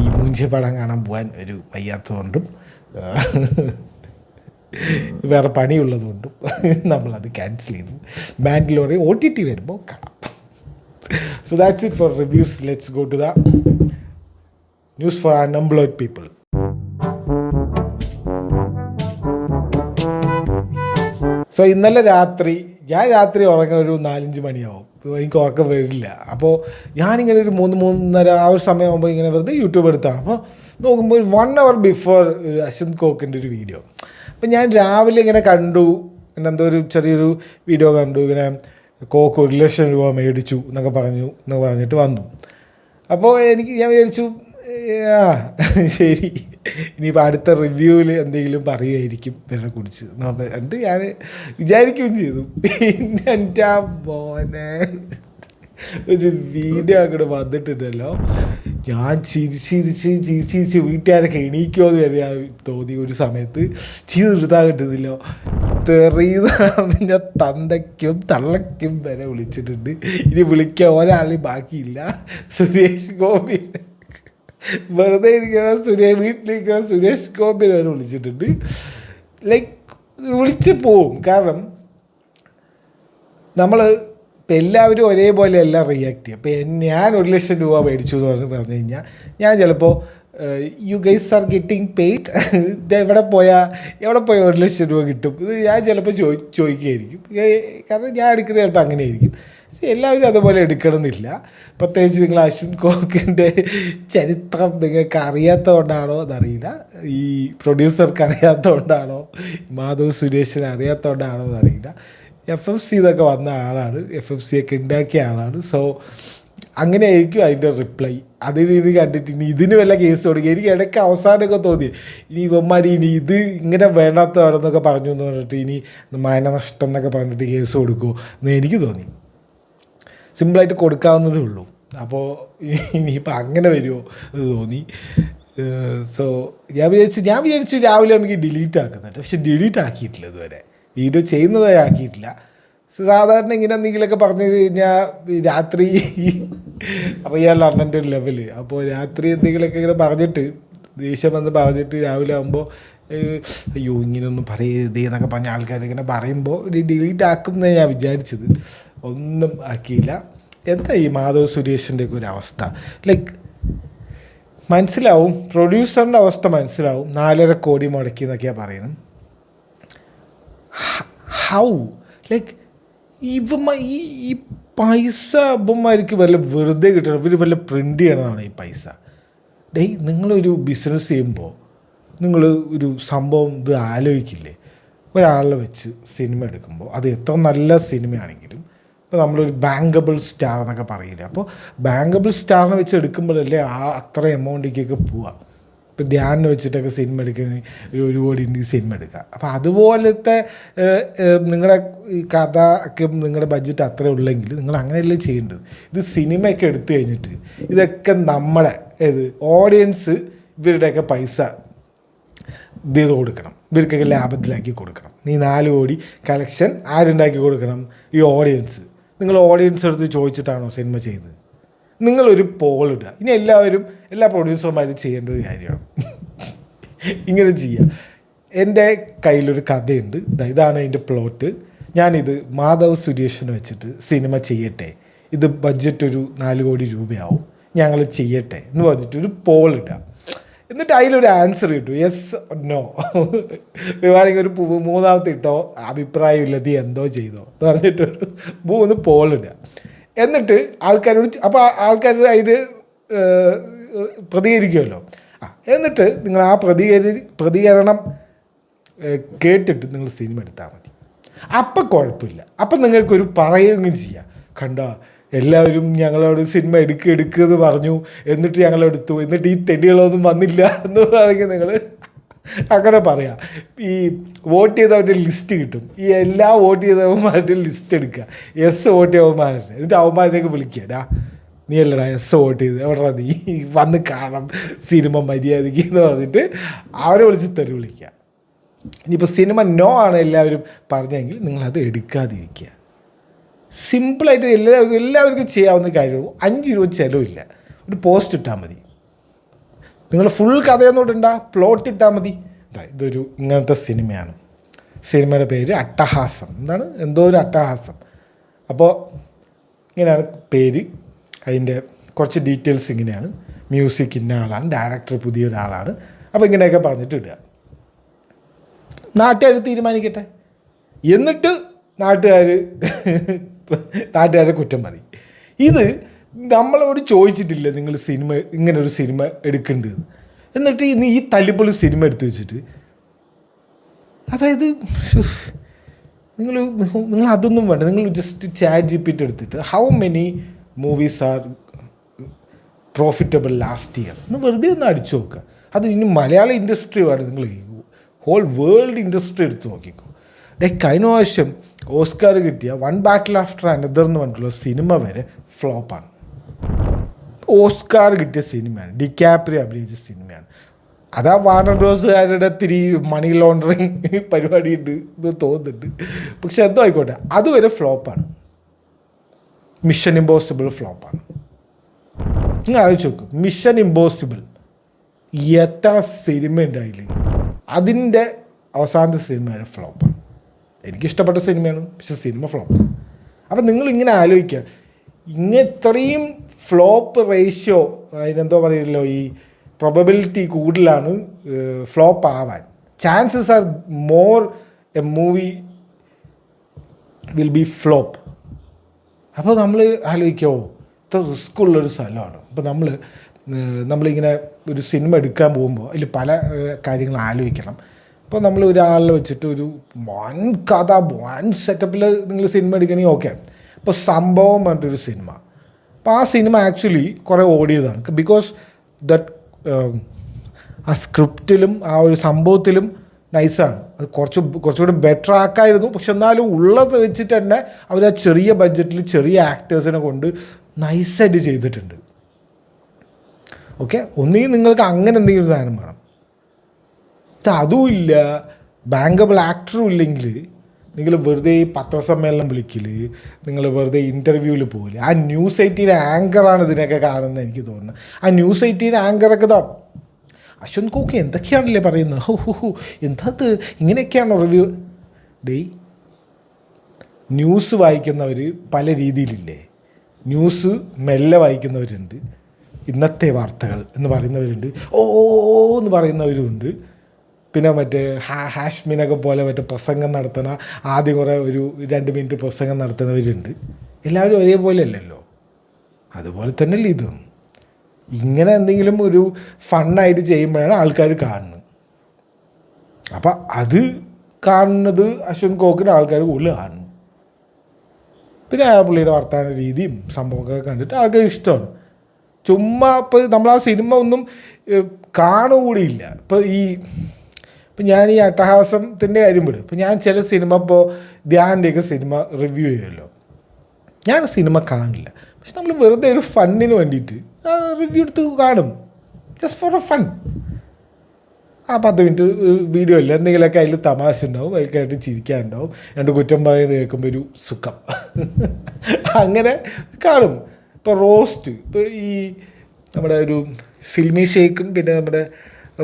ഈ മുഞ്ചിയ പടം കാണാൻ പോകാൻ ഒരു വയ്യാത്തതുകൊണ്ടും വേറെ പണിയുള്ളതുകൊണ്ടും നമ്മളത് ക്യാൻസൽ ചെയ്തു. മാൻഡലോറിയൻ OTT വരുമ്പോൾ കാണാം. So that's it for reviews. Let's go to the news for unemployed people. So ഇന്നലെ രാത്രി ഞാൻ ഉറങ്ങാൻ ഒരു 4-5 മണിയാവും. എനിക്ക് ഉറക്കം വരില്ല. അപ്പോൾ ഞാനിങ്ങനെ ഒരു 3-3:30 ആ ഒരു സമയമാകുമ്പോൾ ഇങ്ങനെ വെറുതെ യൂട്യൂബ് എടുത്താണ്. അപ്പോൾ നോക്കുമ്പോൾ ഒരു 1 hour ബിഫോർ ഒരു അശ്വന്ത് കോക്കിൻ്റെ ഒരു വീഡിയോ. അപ്പോൾ ഞാൻ രാവിലെ ഇങ്ങനെ കണ്ടു, ഇങ്ങനെ എന്തോ ഒരു ചെറിയൊരു വീഡിയോ കണ്ടു, ഇങ്ങനെ കോക്ക് 1 ലക്ഷം രൂപ മേടിച്ചു എന്നൊക്കെ പറഞ്ഞിട്ട് വന്നു. അപ്പോൾ ഞാൻ വിചാരിച്ചു ശരി, ഇനിയിപ്പോൾ അടുത്ത റിവ്യൂവിൽ എന്തെങ്കിലും പറയുമായിരിക്കും ഇവരെ കുറിച്ച് എന്നിട്ട് ഞാൻ വിചാരിക്കുകയും ചെയ്തു. പിന്നെ എൻ്റെ ആ മോനെ ഒരു വീഡിയോ അങ്ങോട്ട് വന്നിട്ടുണ്ടല്ലോ, ഞാൻ ചിരിച്ച് വീട്ടുകാരൊക്കെ എണീക്കുമോ എന്ന് വരെ തോന്നി. ഒരു സമയത്ത് നിർത്താൻ കിട്ടുന്നില്ലോ, തെറിയുന്ന തന്തയ്ക്കും തള്ളയ്ക്കും വരെ വിളിച്ചിട്ടുണ്ട്. ഇനി വിളിക്കാൻ ഒരാളും ബാക്കിയില്ല. സുരേഷ് ഗോപി വെറുതെ ഇരിക്കുന്ന വീട്ടിലിരിക്കുന്ന സുരേഷ് ഗോപിനെ വരെ വിളിച്ചിട്ടുണ്ട്. ലൈക്ക് വിളിച്ച് പോവും. കാരണം നമ്മൾ ഇപ്പം എല്ലാവരും ഒരേപോലെ എല്ലാം റിയാക്ട് ചെയ്യും. അപ്പം ഞാൻ 1 ലക്ഷം രൂപ മേടിച്ചു എന്ന് പറഞ്ഞു കഴിഞ്ഞാൽ ഞാൻ ചിലപ്പോൾ you guys are getting paid, ഇത് എവിടെ പോയാൽ 1 ലക്ഷം രൂപ കിട്ടും, ഇത് ഞാൻ ചിലപ്പോൾ ചോദിക്കുകയായിരിക്കും. കാരണം ഞാൻ എടുക്കുന്നത് ചിലപ്പോൾ അങ്ങനെ ആയിരിക്കും. എല്ലാവരും അതുപോലെ എടുക്കണമെന്നില്ല. പ്രത്യേകിച്ച് നിങ്ങൾ അശ്വന്ത് കോക്കിൻ്റെ ചരിത്രം നിങ്ങൾക്ക് അറിയാത്തതുകൊണ്ടാണോ എന്നറിയില്ല, ഈ പ്രൊഡ്യൂസർക്ക് അറിയാത്തതുകൊണ്ടാണോ, മാധവ് സുരേഷിനെ അറിയാത്തതുകൊണ്ടാണോ എന്നറിയില്ല. FFC എന്നൊക്കെ വന്ന ആളാണ്, FFC ഒക്കെ ഉണ്ടാക്കിയ ആളാണ്. സോ അങ്ങനെ ആയിരിക്കും അതിൻ്റെ റിപ്ലൈ. അതിന് കണ്ടിട്ട് ഇനി ഇതിന് വല്ല കേസ് കൊടുക്കുക. എനിക്ക് ഇടയ്ക്ക് അവസാനമൊക്കെ തോന്നി ഇനി ഇവന്മാർ ഇനി ഇത് ഇങ്ങനെ വേണ്ടാത്തവരെന്നൊക്കെ പറഞ്ഞു എന്ന് പറഞ്ഞിട്ട് ഇനി മാനനഷ്ടം എന്നൊക്കെ പറഞ്ഞിട്ട് കേസ് കൊടുക്കുമോ എന്ന് എനിക്ക് തോന്നി. സിമ്പിളായിട്ട് കൊടുക്കാവുന്നതേ ഉള്ളൂ. അപ്പോൾ ഇനിയിപ്പോൾ അങ്ങനെ വരുമോ എന്ന് തോന്നി. സോ ഞാൻ വിചാരിച്ചു രാവിലെ നമുക്ക് ഡിലീറ്റ് ആക്കുന്നുണ്ട്. പക്ഷെ ഡിലീറ്റ് ആക്കിയിട്ടില്ല ഇതുവരെ, വീഡിയോ ചെയ്യുന്നതായി ആക്കിയിട്ടില്ല. സാധാരണ ഇങ്ങനെ എന്തെങ്കിലുമൊക്കെ പറഞ്ഞു കഴിഞ്ഞാൽ രാത്രി അറിയാമല്ലോ അണ്ണൻ്റെ ഒരു ലെവല്. അപ്പോൾ രാത്രി എന്തെങ്കിലുമൊക്കെ ഇങ്ങനെ പറഞ്ഞിട്ട് ദേഷ്യം വന്ന് പറഞ്ഞിട്ട് രാവിലെ ആകുമ്പോൾ അയ്യോ ഇങ്ങനെയൊന്നും പറയരുതേ എന്നൊക്കെ പറഞ്ഞ ആൾക്കാരിങ്ങനെ പറയുമ്പോൾ ഡിലീറ്റ് ആക്കും എന്നാണ് ഞാൻ വിചാരിച്ചത്. ഒന്നും ആക്കിയില്ല. എന്താ ഈ മാധവ് സുരേഷിൻ്റെയൊക്കെ ഒരു അവസ്ഥ? ലൈക്ക് മനസ്സിലാവും, പ്രൊഡ്യൂസറിൻ്റെ അവസ്ഥ മനസ്സിലാവും. 4.5 കോടി മുടക്കി എന്നൊക്കെയാണ് പറയുന്നത്. ഹൗ ലൈക്ക് ഈ പൈസ ഇവന്മാർക്ക് വല്ല വെറുതെ കിട്ടണം, ഇവർ വല്ല പ്രിൻ്റ് ചെയ്യണമെന്നാണ് ഈ പൈസ. നിങ്ങളൊരു ബിസിനസ് ചെയ്യുമ്പോൾ നിങ്ങൾ ഒരു സംഭവം ഇത് ആലോചിക്കില്ലേ? ഒരാളെ വെച്ച് സിനിമ എടുക്കുമ്പോൾ അത് എത്ര നല്ല സിനിമയാണെങ്കിലും ഇപ്പോൾ നമ്മളൊരു ബാങ്കബിൾ സ്റ്റാർ എന്നൊക്കെ പറയില്ലേ, അപ്പോൾ ബാങ്കബിൾ സ്റ്റാറിനെ വെച്ച് എടുക്കുമ്പോഴല്ലേ അത്ര എമൗണ്ടിലേക്കൊക്കെ പോവുക. ഇപ്പോൾ ധ്യാനം വെച്ചിട്ടൊക്കെ സിനിമ എടുക്കുന്ന 1 കോടി സിനിമ എടുക്കുക. അപ്പോൾ അതുപോലത്തെ നിങ്ങളുടെ കഥ ഒക്കെ നിങ്ങളുടെ ബഡ്ജറ്റ് അത്ര ഉള്ളെങ്കിൽ നിങ്ങൾ അങ്ങനെയല്ലേ ചെയ്യേണ്ടത്. ഇത് സിനിമയൊക്കെ എടുത്തു കഴിഞ്ഞിട്ട് ഇതൊക്കെ നമ്മുടെ ഓഡിയൻസ് ഇവരുടെയൊക്കെ പൈസ ഇത് ചെയ്ത് കൊടുക്കണം, ഇവർക്കൊക്കെ ലാഭത്തിലാക്കി കൊടുക്കണം. നീ 4 കോടി കളക്ഷൻ ആരുണ്ടാക്കി കൊടുക്കണം? ഈ ഓഡിയൻസ്. നിങ്ങൾ ഓഡിയൻസ് എടുത്ത് ചോദിച്ചിട്ടാണോ സിനിമ ചെയ്തത്? നിങ്ങളൊരു പോളിടുക. ഇനി എല്ലാ പ്രൊഡ്യൂസർമാരും ചെയ്യേണ്ട ഒരു കാര്യമാണ് ഇങ്ങനെ ചെയ്യുക. എൻ്റെ കയ്യിലൊരു കഥയുണ്ട്, ഇതാണ് അതിൻ്റെ പ്ലോട്ട്, ഞാനിത് മാധവ് സുരേഷിനെ വെച്ചിട്ട് സിനിമ ചെയ്യട്ടെ, ഇത് ബഡ്ജറ്റ് ഒരു 4 കോടി രൂപയാവും, ഞങ്ങൾ ചെയ്യട്ടെ എന്ന് പറഞ്ഞിട്ടൊരു പോളിടുക. എന്നിട്ട് അതിലൊരു ആൻസർ കിട്ടും, യെസ് നോ. വേണമെങ്കിൽ ഒരു 3ാമത്തെ ഇട്ടോ, അഭിപ്രായമില്ല നീ എന്തോ ചെയ്തോ എന്ന് പറഞ്ഞിട്ടൊരു 3 പോളിടുക. എന്നിട്ട് ആൾക്കാരോട്, അപ്പോൾ ആൾക്കാർ അതിന് പ്രതികരിക്കുമല്ലോ. എന്നിട്ട് നിങ്ങൾ ആ പ്രതികരണം കേട്ടിട്ട് നിങ്ങൾ സിനിമ എടുത്താൽ മതി. അപ്പം കുഴപ്പമില്ല. അപ്പം നിങ്ങൾക്കൊരു പറയുകയും ചെയ്യാം, കണ്ടോ എല്ലാവരും ഞങ്ങളോട് സിനിമ എടുക്കുമെന്ന് പറഞ്ഞു, എന്നിട്ട് ഞങ്ങളെടുത്തു, എന്നിട്ട് ഈ തെണ്ടികളൊന്നും വന്നില്ല എന്ന് പറയുമെങ്കിൽ നിങ്ങൾ അങ്ങനെ പറയാം. ഈ വോട്ട് ചെയ്തവൻ്റെ ലിസ്റ്റ് കിട്ടും. ഈ എല്ലാ വോട്ട് ചെയ്തവന്മാരുടെ ലിസ്റ്റ് എടുക്കുക, യെസ് വോട്ട് ചെയ്തവന്മാരുടെ, എന്നിട്ട് അവന്മാരിലേക്ക് വിളിക്കുക, നീ അല്ലടാ യെസ് വോട്ട് ചെയ്ത്, എവിടെടാ നീ വന്ന് കാണാം സിനിമ മര്യാദയ്ക്ക് എന്ന് പറഞ്ഞിട്ട് അവരെ വിളിച്ച് തെറി വിളിക്കുക. ഇനിയിപ്പോൾ സിനിമ നോ ആണ് എല്ലാവരും പറഞ്ഞെങ്കിൽ നിങ്ങളത് എടുക്കാതിരിക്കുക. സിമ്പിളായിട്ട് എല്ലാവർക്കും ചെയ്യാവുന്ന കാര്യവും. 5 രൂപ ചിലവില്ല. ഒരു പോസ്റ്റ് ഇട്ടാൽ മതി. നിങ്ങൾ ഫുൾ കഥയൊന്നും ഇടണ്ട, പ്ലോട്ട് ഇട്ടാൽ മതി. ഇതൊരു ഇങ്ങനത്തെ സിനിമയാണ്, സിനിമയുടെ പേര് അട്ടഹാസം, എന്തോ ഒരു അട്ടഹാസം. അപ്പോൾ ഇങ്ങനെയാണ് പേര്, അതിൻ്റെ കുറച്ച് ഡീറ്റെയിൽസ് ഇങ്ങനെയാണ്, മ്യൂസിക് ഇന്ന ആളാണ്, ഡയറക്ടർ പുതിയൊരാളാണ്. അപ്പോൾ ഇങ്ങനെയൊക്കെ പറഞ്ഞിട്ട് ഇടുക. നാട്ടുകാർ തീരുമാനിക്കട്ടെ. എന്നിട്ട് നാട്ടുകാർ നാട്ടുകാരെ കുറ്റം പറയും. ഇത് നമ്മളോട് ചോദിച്ചിട്ടില്ല നിങ്ങൾ ഇങ്ങനൊരു സിനിമ എടുക്കേണ്ടത്. എന്നിട്ട് ഈ തല്ലിപ്പൊളി സിനിമ എടുത്തു വെച്ചിട്ട്, അതായത് നിങ്ങൾ അതൊന്നും വേണ്ട, നിങ്ങൾ ജസ്റ്റ് ChatGPT എടുത്തിട്ട് how many movies are profitable last year എന്ന് വെറുതെ ഒന്ന് അടിച്ചു നോക്കുക. അത് ഇനി മലയാള ഇൻഡസ്ട്രി വേണം, നിങ്ങൾ ഹോൾ വേൾഡ് ഇൻഡസ്ട്രി എടുത്ത് നോക്കിക്കോ. കഴിഞ്ഞ പ്രാവശ്യം ഓസ്കാർ കിട്ടിയ വൺ ബാറ്റിൽ ആഫ്റ്റർ അനദർ എന്ന് പറഞ്ഞിട്ടുള്ള സിനിമ വരെ ഫ്ലോപ്പാണ്. ഓസ്കാർ കിട്ടിയ സിനിമയാണ്, ഡിക്കാപ്രിയോ അഭിനയിച്ച സിനിമയാണ്. അതാ വാർണർ ബ്രോസുകാരുടെ തിരി മണി ലോണ്ടറിങ് പരിപാടിയുണ്ട് ഇത് തോന്നുന്നുണ്ട്. പക്ഷെ എന്തോ ആയിക്കോട്ടെ, അതുവരെ ഫ്ലോപ്പാണ്. Mission impossible ഫ്ലോപ്പാണ്. നിങ്ങൾ ആലോചിച്ച് നോക്കും, മിഷൻ ഇമ്പോസിബിൾ എത്ര സിനിമ ഉണ്ടായില്ലേ, അതിൻ്റെ അവസാനത്തെ സിനിമ വരെ ഫ്ലോപ്പാണ്. എനിക്കിഷ്ടപ്പെട്ട സിനിമയാണ്, പക്ഷെ സിനിമ ഫ്ലോപ്പ്. അപ്പം നിങ്ങളിങ്ങനെ ആലോചിക്കുക, ഇത്രയും ഫ്ലോപ്പ് റേഷ്യോ, അതിനെന്തോ പറയില്ലോ, ഈ പ്രോബബിലിറ്റി കൂടുതലാണ് ഫ്ലോപ്പ് ആവാൻ. Chances are more A movie will be flop. അപ്പോൾ നമ്മൾ ആലോചിക്കുമോ, ഇത്ര റിസ്ക് ഉള്ളൊരു സ്ഥലമാണ്. അപ്പോൾ നമ്മളിങ്ങനെ ഒരു സിനിമ എടുക്കാൻ പോകുമ്പോൾ അതിൽ പല കാര്യങ്ങൾ ആലോചിക്കണം. ഇപ്പോൾ നമ്മൾ ഒരാളെ വെച്ചിട്ട് ഒരു വൻ കഥ വൻ സെറ്റപ്പിൽ നിങ്ങൾ സിനിമ എടുക്കണമെങ്കിൽ ഓക്കെ. ഇപ്പോൾ സംഭവം പറഞ്ഞിട്ടൊരു സിനിമ, അപ്പോൾ ആ സിനിമ ആക്ച്വലി കുറേ ഓടിയതാണ്. ബിക്കോസ് ദറ്റ് ആ സ്ക്രിപ്റ്റിലും ആ ഒരു സംഭവത്തിലും നൈസാണ്. അത് കുറച്ചുകൂടി ബെറ്റർ ആക്കായിരുന്നു. പക്ഷെ എന്നാലും ഉള്ളത് വെച്ചിട്ട് തന്നെ അവർ ആ ചെറിയ ബഡ്ജറ്റിൽ ചെറിയ ആക്ടേഴ്സിനെ കൊണ്ട് നൈസായിട്ട് ചെയ്തിട്ടുണ്ട്. ഓക്കെ, ഒന്നുകിൽ നിങ്ങൾക്ക് അങ്ങനെ എന്തെങ്കിലും സാധനം വേണം. അതുമില്ല, ബാങ്കബിൾ ആക്ടറും ഇല്ലെങ്കിൽ നിങ്ങൾ വെറുതെ പത്രസമ്മേളനം വിളിക്കൽ, നിങ്ങൾ വെറുതെ ഇൻ്റർവ്യൂവിൽ പോകില്ല. ആ ന്യൂസ് 18 ആങ്കറാണ് ഇതിനൊക്കെ കാണുന്നത് എനിക്ക് തോന്നുന്നത്. ആ ന്യൂസ് 18 ആങ്കറൊക്കെ അശ്വന്ത് കോക്ക് എന്തൊക്കെയാണല്ലേ പറയുന്നത്, എന്താ ഇങ്ങനെയൊക്കെയാണോ റിവ്യൂ. ന്യൂസ് വായിക്കുന്നവർ പല രീതിയിലില്ലേ. ന്യൂസ് മെല്ലെ വായിക്കുന്നവരുണ്ട്, ഇന്നത്തെ വാർത്തകൾ എന്ന് പറയുന്നവരുണ്ട്, ഓ എന്ന് പറയുന്നവരുമുണ്ട്. പിന്നെ മറ്റേ ഹാഷ്മിനൊക്കെ പോലെ മറ്റേ പ്രസംഗം നടത്തുന്ന, ആദ്യം കുറേ ഒരു 2 മിനിറ്റ് പ്രസംഗം നടത്തുന്നവരുണ്ട്. എല്ലാവരും ഒരേപോലെ അല്ലല്ലോ. അതുപോലെ തന്നെയല്ലേ ഇതും. ഇങ്ങനെ എന്തെങ്കിലും ഒരു ഫണ്ണായിട്ട് ചെയ്യുമ്പോഴാണ് ആൾക്കാർ കാണുന്നത്. അപ്പം അത് കാണുന്നത് അശ്വന്ത് കോക്കിന് ആൾക്കാർ കൂടുതൽ കാണുന്നു. പിന്നെ ആ പുള്ളിയുടെ വർത്തമാന രീതിയും സംഭവങ്ങളൊക്കെ കണ്ടിട്ട് ആൾക്കാർ ഇഷ്ടമാണ്. ചുമ്മാ ഇപ്പോൾ നമ്മൾ ആ സിനിമ ഒന്നും കാണുകൂടിയില്ല. ഇപ്പം ഞാൻ ഈ അട്ടഹാസത്തിൻ്റെ കാര്യം വിടും. ഇപ്പം ഞാൻ ചില സിനിമ, ഇപ്പോൾ ധ്യാൻ്റെയൊക്കെ സിനിമ റിവ്യൂ ചെയ്യുമല്ലോ, ഞാൻ സിനിമ കാണില്ല. പക്ഷെ നമ്മൾ വെറുതെ ഒരു ഫണ്ണിന് വേണ്ടിയിട്ട് റിവ്യൂ എടുത്ത് കാണും, ജസ്റ്റ് ഫോർ എ ഫൺ. ആ 10 മിനിറ്റ് വീഡിയോ അല്ല, എന്തെങ്കിലുമൊക്കെ അതിൽ തമാശ ഉണ്ടാവും, അതിൽക്കായിട്ട് ചിരിക്കാനുണ്ടാവും, 2 കുറ്റം പറയുന്നത് കേൾക്കുമ്പോൾ ഒരു സുഖം അങ്ങനെ കാണും. ഇപ്പോൾ റോസ്റ്റ്, ഇപ്പോൾ ഈ നമ്മുടെ ഒരു ഫിൽമി ഷേക്കും പിന്നെ നമ്മുടെ